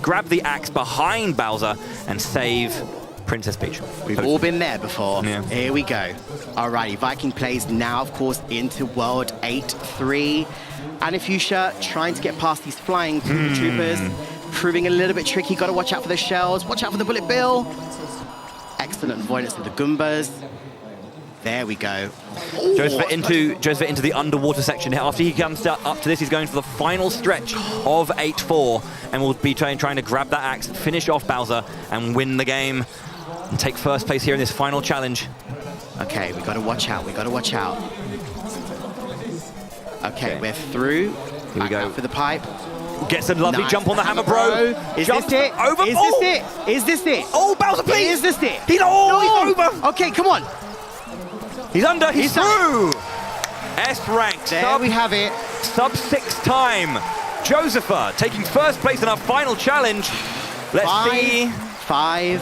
Speaker 1: grab the axe behind Bowser, and save Princess Peach.
Speaker 2: We've all been there before.
Speaker 1: Yeah.
Speaker 2: Here we go. Alrighty, Viking Plays now, of course, into World 8-3. And Fuchsia trying to get past these flying troopers, proving a little bit tricky. Got to watch out for the shells. Watch out for the bullet bill. Excellent avoidance of the Goombas. There we go.
Speaker 1: Joseph into the underwater section here. After he comes up to this, he's going for the final stretch of 8-4, and will be trying to grab that axe, finish off Bowser, and win the game, and take first place here in this final challenge.
Speaker 2: Okay, we got to watch out. We got to watch out. Okay, we're through.
Speaker 1: Here we go.
Speaker 2: For the pipe.
Speaker 1: Gets a lovely
Speaker 2: Nice.
Speaker 1: jump on the hammer, bro.
Speaker 2: Is
Speaker 1: Jumps
Speaker 2: this it?
Speaker 1: over.
Speaker 2: Is this it? Is this it?
Speaker 1: Oh, Bowser, please.
Speaker 2: Is this it?
Speaker 1: He's over.
Speaker 2: Okay, come on.
Speaker 1: He's under. He's through.
Speaker 2: done
Speaker 1: S ranked.
Speaker 2: There we have it.
Speaker 1: Sub-6 time. Josepha taking first place in our final challenge. Let's see.
Speaker 2: 5-5.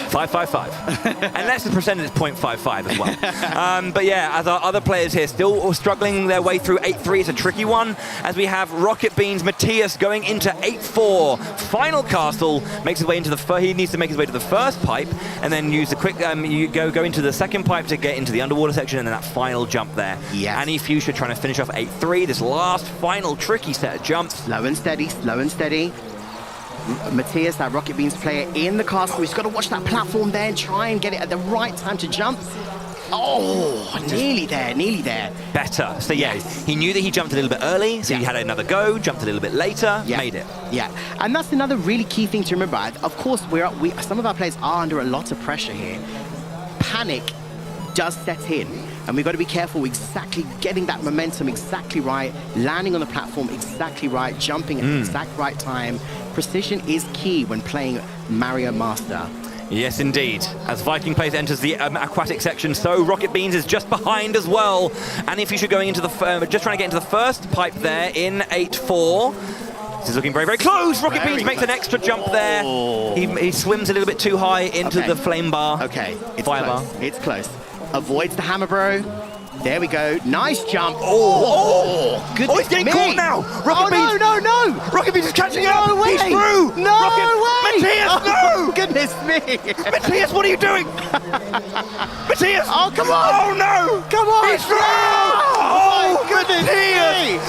Speaker 1: 5-5-5. Unless the percentage is 0.55 as well. But yeah, as our other players here still struggling their way through 8-3, it's a tricky one. As we have Rocket Beans Matthias going into 8-4. Final castle makes his way into the he needs to make his way to the first pipe and then use the quick you go into the second pipe to get into the underwater section and then that final jump there.
Speaker 2: Yes.
Speaker 1: Annie Fuchsia trying to finish off 8-3. This last final tricky set of jumps.
Speaker 2: Slow and steady, slow and steady. Matthias, that Rocket Beans player in the castle. He's got to watch that platform there and try and get it at the right time to jump. Oh, nearly there, nearly there.
Speaker 1: Better. So yeah, he knew that he jumped a little bit early, so he had another go, jumped a little bit later, made it.
Speaker 2: Yeah, and that's another really key thing to remember. Of course, some of our players are under a lot of pressure here. Panic does set in, and we've got to be careful exactly getting that momentum exactly right, landing on the platform exactly right, jumping at the exact right time. Precision is key when playing Mario Master.
Speaker 1: Yes, indeed. As Viking Plays enters the aquatic section, so Rocket Beans is just behind as well. And if you should going into the just trying to get into the first pipe there in 8-4. This is looking very, very close. Rocket Beans makes an extra jump there. He swims a little bit too high into the flame bar.
Speaker 2: Okay, it's
Speaker 1: fire
Speaker 2: close.
Speaker 1: bar.
Speaker 2: It's close. Avoids the hammer, bro. There we go. Nice jump. Goodness
Speaker 1: he's getting
Speaker 2: me.
Speaker 1: caught now. Rocket Beans.
Speaker 2: No.
Speaker 1: Rocket Beans is catching up.
Speaker 2: No way.
Speaker 1: He's through.
Speaker 2: No
Speaker 1: Rocket.
Speaker 2: way.
Speaker 1: Matthias,
Speaker 2: Oh, goodness me.
Speaker 1: Matthias, what are you doing? Matthias.
Speaker 2: Oh, come on.
Speaker 1: Oh, no.
Speaker 2: Come on.
Speaker 1: He's through.
Speaker 2: Oh, my goodness
Speaker 1: Matthias.
Speaker 2: me.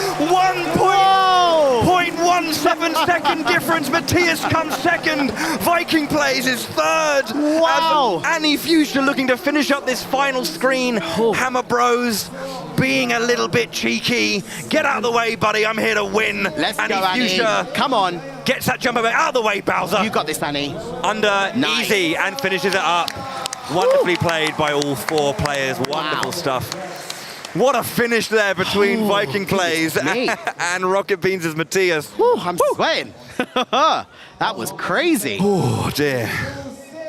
Speaker 1: 1.17 second difference. Matthias comes second. Viking Plays is third.
Speaker 2: Wow.
Speaker 1: As Annie Fuchsia looking to finish up this final screen. Hammer Bros being a little bit cheeky. Get out of the way, buddy. I'm here to win.
Speaker 2: Let's
Speaker 1: Annie
Speaker 2: go, Annie.
Speaker 1: Fuchsia
Speaker 2: Come on.
Speaker 1: gets that jump over. Out of the way, Bowser.
Speaker 2: You got this, Annie.
Speaker 1: Under
Speaker 2: Nice.
Speaker 1: easy and finishes it up. Wonderfully played by all four players. Wonderful stuff. What a finish there between Viking Plays and Rocket Beans' Matthias.
Speaker 2: I'm sweating. That was crazy.
Speaker 1: Oh, dear.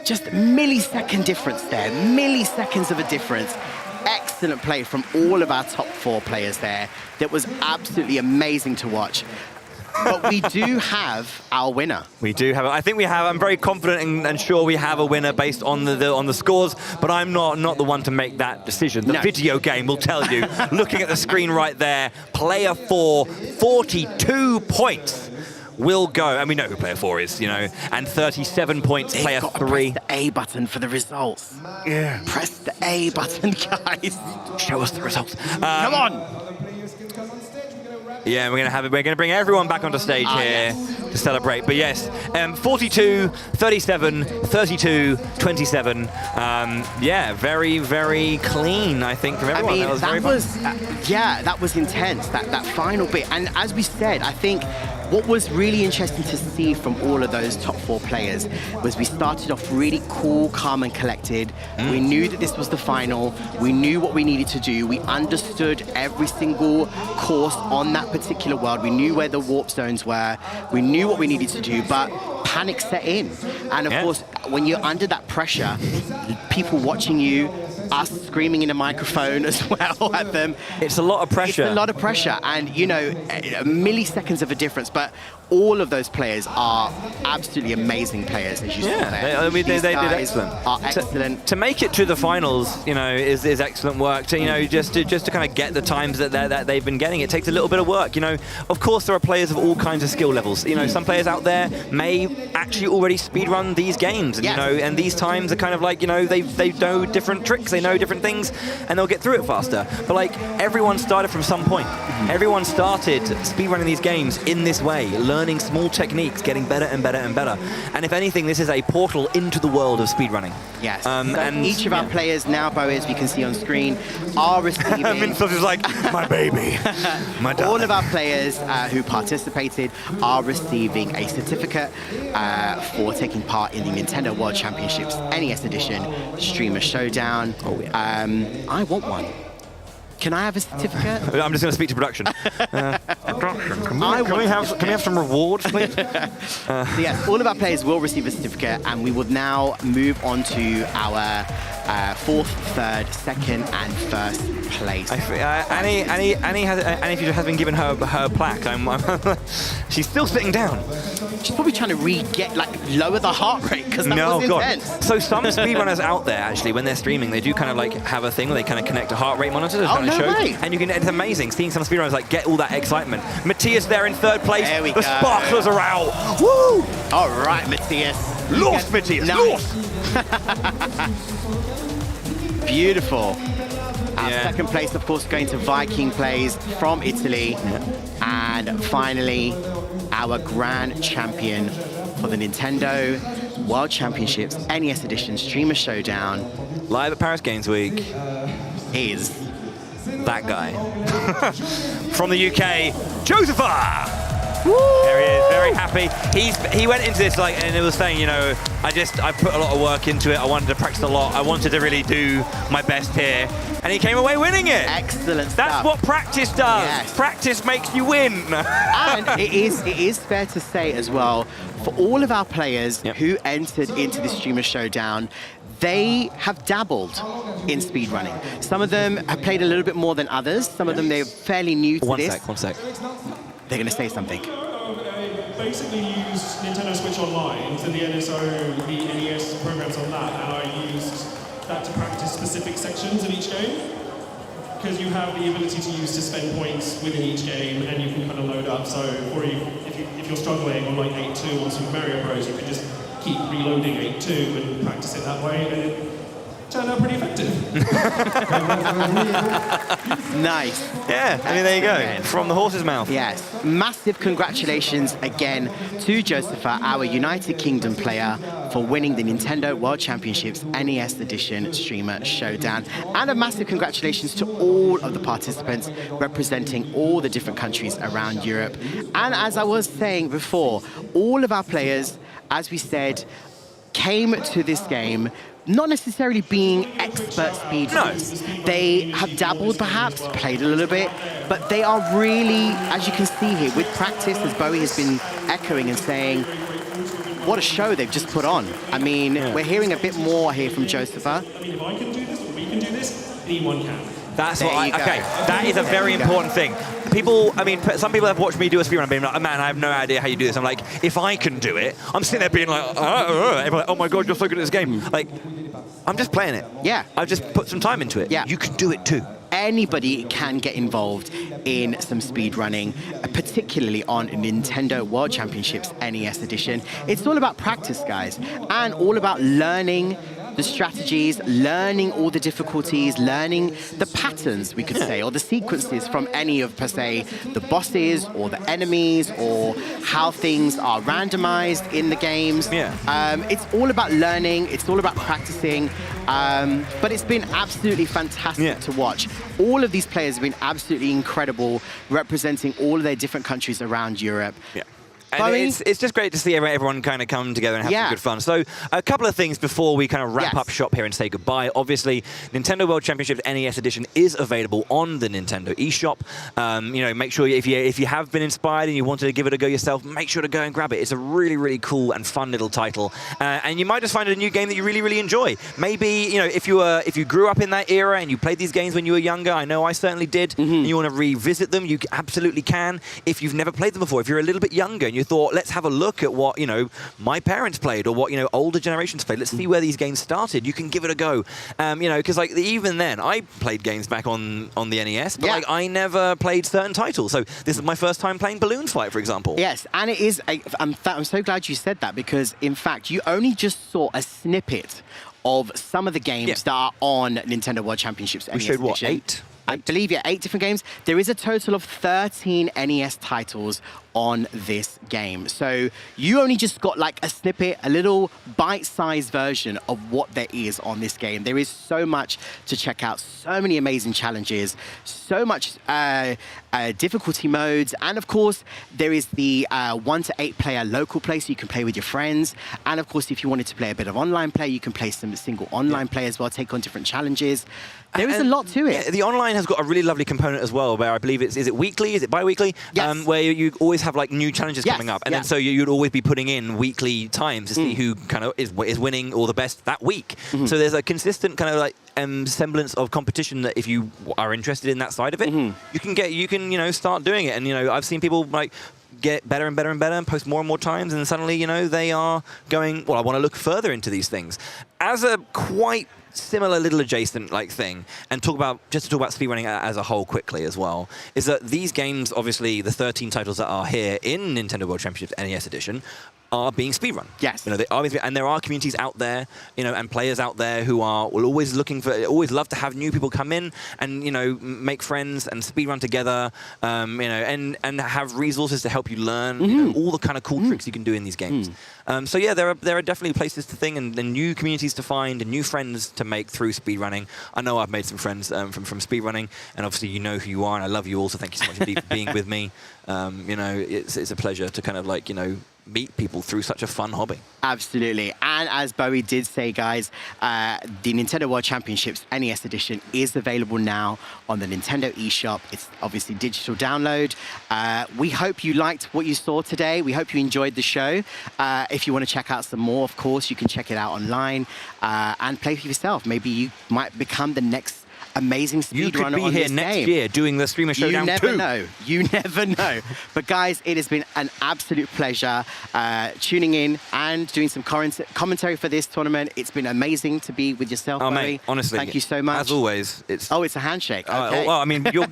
Speaker 2: Just millisecond difference there. Milliseconds of a difference. Excellent play from all of our top 4 players there. That was absolutely amazing to watch. But we do have our winner.
Speaker 1: We do have. I think we have. I'm very confident and sure we have a winner based on the scores. But I'm not the one to make that decision. The video game will tell you. Looking at the screen right there, player 4, 42 points will go, and we know who player 4 is, you know, and 37 points, player 3.
Speaker 2: Press the A button for the results.
Speaker 1: Yeah.
Speaker 2: Press the A button, guys.
Speaker 1: Show us the results.
Speaker 2: Come on.
Speaker 1: Yeah, we're gonna bring everyone back onto stage here to celebrate. But yes, 42, 37, 32, 27. Yeah, very, very clean, I think, from everyone.
Speaker 2: I mean,
Speaker 1: that was
Speaker 2: that was intense, that final bit. And as we said, I think what was really interesting to see from all of those top 4 players was we started off really cool, calm and collected. We knew that this was the final. We knew what we needed to do. We understood every single course on that particular world. We knew where the warp zones were. We knew what we needed to do, but panic set in. And of course, when you're under that pressure, people watching you, us screaming in a microphone as well at them.
Speaker 1: It's a lot of pressure.
Speaker 2: It's a lot of pressure, and you know, milliseconds of a difference. But all of those players are absolutely amazing players, as you saw there.
Speaker 1: They did excellent.
Speaker 2: Are excellent.
Speaker 1: To make it to the finals, you know, is excellent work. To, you know, just to kind of get the times that they've been getting, it takes a little bit of work. You know, of course there are players of all kinds of skill levels. You know, some players out there may actually already speedrun these games, and you know, and these times are kind of like, you know, they know different tricks, they know different things, and they'll get through it faster. But like, everyone started from some point. Everyone started speedrunning these games in this way, learning small techniques, getting better and better and better. And if anything, this is a portal into the world of speedrunning.
Speaker 2: Yes.
Speaker 1: And
Speaker 2: each of our players now, Bo, as we can see on screen, are receiving...
Speaker 1: Mintos is like, my baby, my darling.
Speaker 2: All of our players who participated are receiving a certificate for taking part in the Nintendo World Championships NES Edition Streamer Showdown.
Speaker 1: Oh, yeah.
Speaker 2: I want one. Can I have a certificate?
Speaker 1: I'm just going to speak to production. production. Can we have some rewards, please?
Speaker 2: So yes, all of our players will receive a certificate, and we will now move on to our 4th, 3rd, 2nd, and 1st place.
Speaker 1: Annie has been given her plaque. She's still sitting down.
Speaker 2: She's probably trying to lower the heart rate, because that was intense.
Speaker 1: So some speedrunners out there, actually, when they're streaming, they do kind of like have a thing where they kind of connect a heart rate monitor to kind of show.
Speaker 2: Way.
Speaker 1: And it's amazing seeing some speedrunners like get all that excitement. Matthias there in 3rd place.
Speaker 2: There we
Speaker 1: the
Speaker 2: go.
Speaker 1: sparklers are out. Woo!
Speaker 2: All right, Matthias.
Speaker 1: Lost, Matthias.
Speaker 2: Nice.
Speaker 1: Lost.
Speaker 2: Beautiful. Our 2nd place, of course, going to Viking Plays from Italy. And finally, our grand champion for the Nintendo World Championships NES Edition Streamer Showdown.
Speaker 1: Live at Paris Games Week
Speaker 2: Is
Speaker 1: that guy. From the UK, Josepha! There he is, very happy. He went into this and it was saying, you know, I put a lot of work into it. I wanted to practice a lot. I wanted to really do my best here. And he came away winning it.
Speaker 2: excellent stuff.
Speaker 1: That's what practice does.
Speaker 2: Yes.
Speaker 1: Practice makes you win.
Speaker 2: And it is fair to say as well, for all of our players who entered into the Streamer Showdown, they have dabbled in speedrunning. Some of them have played a little bit more than others. Some of them, they're fairly new to this.
Speaker 1: One sec.
Speaker 2: They're going to say something.
Speaker 4: Basically use Nintendo Switch Online, so the NSO, the NES programs on that, and I used that to practice specific sections of each game. Because you have the ability to use suspend points within each game, and you can kind of load up. So, or if you're struggling on like 8-2 on Super Mario Bros, you can just keep reloading 8-2 and practice it that way, and it turned out pretty effective.
Speaker 2: Nice.
Speaker 1: Yeah, I mean, there you go. From the horse's mouth.
Speaker 2: Yes. Massive congratulations again to Josepha, our United Kingdom player, for winning the Nintendo World Championships NES Edition Streamer Showdown. And a massive congratulations to all of the participants representing all the different countries around Europe. And as I was saying before, all of our players, as we said, came to this game not necessarily being expert speedrunners.
Speaker 1: No.
Speaker 2: They have dabbled perhaps, played a little bit, but they are really, as you can see here, with practice, as Bowie has been echoing and saying, what a show they've just put on. I mean, we're hearing a bit more here from Josepha.
Speaker 4: I mean, if I can do this, or we can do this, anyone can.
Speaker 1: That's
Speaker 2: There
Speaker 1: what
Speaker 2: you go.
Speaker 1: okay, that is a very important thing. People, I mean, some people have watched me do a speedrun and been like, oh, man, I have no idea how you do this. I'm like, if I can do it, I'm sitting there being like, everyone's like, oh my God, you're so good at this game. Like, I'm just playing it.
Speaker 2: Yeah.
Speaker 1: I've just put some time into it.
Speaker 2: Yeah.
Speaker 1: You can do it too.
Speaker 2: Anybody can get involved in some speedrunning, particularly on Nintendo World Championships NES Edition. It's all about practice, guys, and all about learning the strategies, learning all the difficulties, learning the patterns, we could say, or the sequences from any of, per se, the bosses or the enemies, or how things are randomized in the games.
Speaker 1: Yeah.
Speaker 2: It's all about learning, it's all about practicing, but it's been absolutely fantastic to watch. All of these players have been absolutely incredible, representing all of their different countries around Europe.
Speaker 1: Yeah. And it's just great to see everyone kind of come together and have some good fun. So a couple of things before we kind of wrap up shop here and say goodbye. Obviously, Nintendo World Championships NES Edition is available on the Nintendo eShop. You know, make sure if you have been inspired and you wanted to give it a go yourself, make sure to go and grab it. It's a really, really cool and fun little title. And you might just find a new game that you really, really enjoy. Maybe, you know, if you grew up in that era and you played these games when you were younger, I know I certainly did, and you want to revisit them, you absolutely can. If you've never played them before, if you're a little bit younger and you thought, let's have a look at what, you know, my parents played or what, you know, older generations played. Let's see where these games started. You can give it a go. You know, because like even then, I played games back on the NES, but like I never played certain titles. So this is my first time playing Balloon Fight, for example.
Speaker 2: Yes, and it is, I'm so glad you said that, because in fact, you only just saw a snippet of some of the games that are on Nintendo World Championships.
Speaker 1: We showed what, 8?
Speaker 2: I believe, 8 different games. There is a total of 13 NES titles on this game. So you only just got like a snippet, a little bite-sized version of what there is on this game. There is so much to check out, so many amazing challenges, so much difficulty modes, and of course there is the 1 to 8 player local play, so you can play with your friends. And of course, if you wanted to play a bit of online play, you can play some single online play as well, take on different challenges. There is a lot to it.
Speaker 1: The online has got a really lovely component as well, where I believe is it weekly, is it bi-weekly?
Speaker 2: Yes.
Speaker 1: Where you always have like new challenges
Speaker 2: Yes,
Speaker 1: coming up, and
Speaker 2: yeah.
Speaker 1: then so you'd always be putting in weekly times to see who kind of is winning or the best that week. So there's a consistent kind of like semblance of competition that if you are interested in that side of it, you can start doing it. And I've seen people like get better and better and better and post more and more times, and suddenly they are going, well, I want to look further into these things. As a quite similar little adjacent like thing, and to talk about speedrunning as a whole quickly as well, is that these games, obviously the 13 titles that are here in Nintendo World Championships NES Edition, are being speedrun.
Speaker 2: Yes.
Speaker 1: They are, and there are communities out there, and players out there who will always always love to have new people come in and make friends and speedrun together, and have resources to help you learn all the kind of cool tricks you can do in these games. So yeah, there are definitely places to think and new communities to find and new friends to make through speedrunning. I know I've made some friends from speedrunning, and obviously you know who you are, and I love you all. So thank you so much indeed for being with me. It's a pleasure to kind of meet people through such a fun hobby.
Speaker 2: Absolutely. And as Bowie did say, guys, the Nintendo World Championships NES Edition is available now on the Nintendo eShop. It's obviously digital download. We hope you liked what you saw today. We hope you enjoyed the show. If you want to check out some more, of course, you can check it out online and play for yourself. Maybe you might become the next amazing speedrunner.
Speaker 1: You could be here next year doing the Streamer Showdown 2.
Speaker 2: You never know. You never know. But guys, it has been an absolute pleasure tuning in and doing some commentary for this tournament. It's been amazing to be with yourself, Bowie.
Speaker 1: Mate, honestly,
Speaker 2: thank you so much.
Speaker 1: As always, it's...
Speaker 2: Oh, it's a handshake. Okay.
Speaker 1: Well, I mean, you're...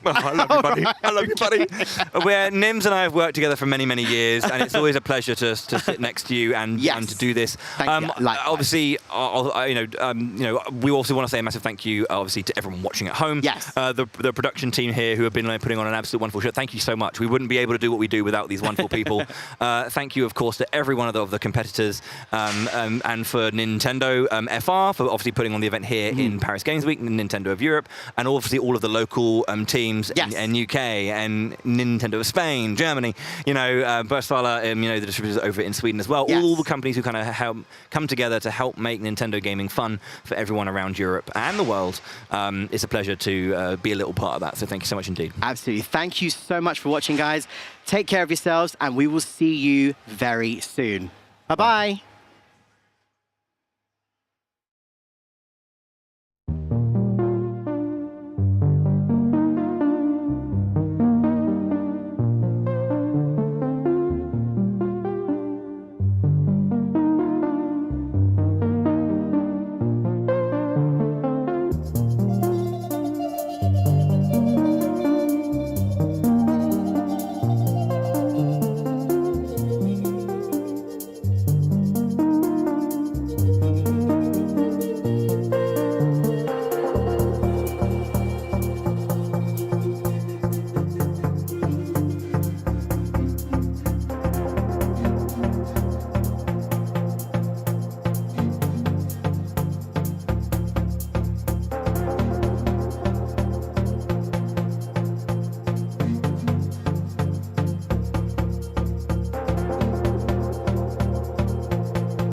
Speaker 1: Well, I love you, buddy. I love you, buddy. Nims and I have worked together for many, many years, and it's always a pleasure to sit next to you and to do this.
Speaker 2: Thank you.
Speaker 1: Obviously, we also want to say a massive thank you, obviously, to everyone watching at home.
Speaker 2: Yes.
Speaker 1: The production team here who have been putting on an absolute wonderful show. Thank you so much. We wouldn't be able to do what we do without these wonderful people. Thank you, of course, to every one of the competitors, and for Nintendo FR for obviously putting on the event here in Paris Games Week, Nintendo of Europe, and obviously all of the local teams in UK and Nintendo of Spain, Germany, Burstvala, the distributors over in Sweden as well.
Speaker 2: Yes.
Speaker 1: All the companies who kind of help come together to help make Nintendo gaming fun for everyone around Europe and the world. It's a pleasure to be a little part of that. So thank you so much indeed.
Speaker 2: Absolutely. Thank you so much for watching, guys. Take care of yourselves, and we will see you very soon. Bye-bye.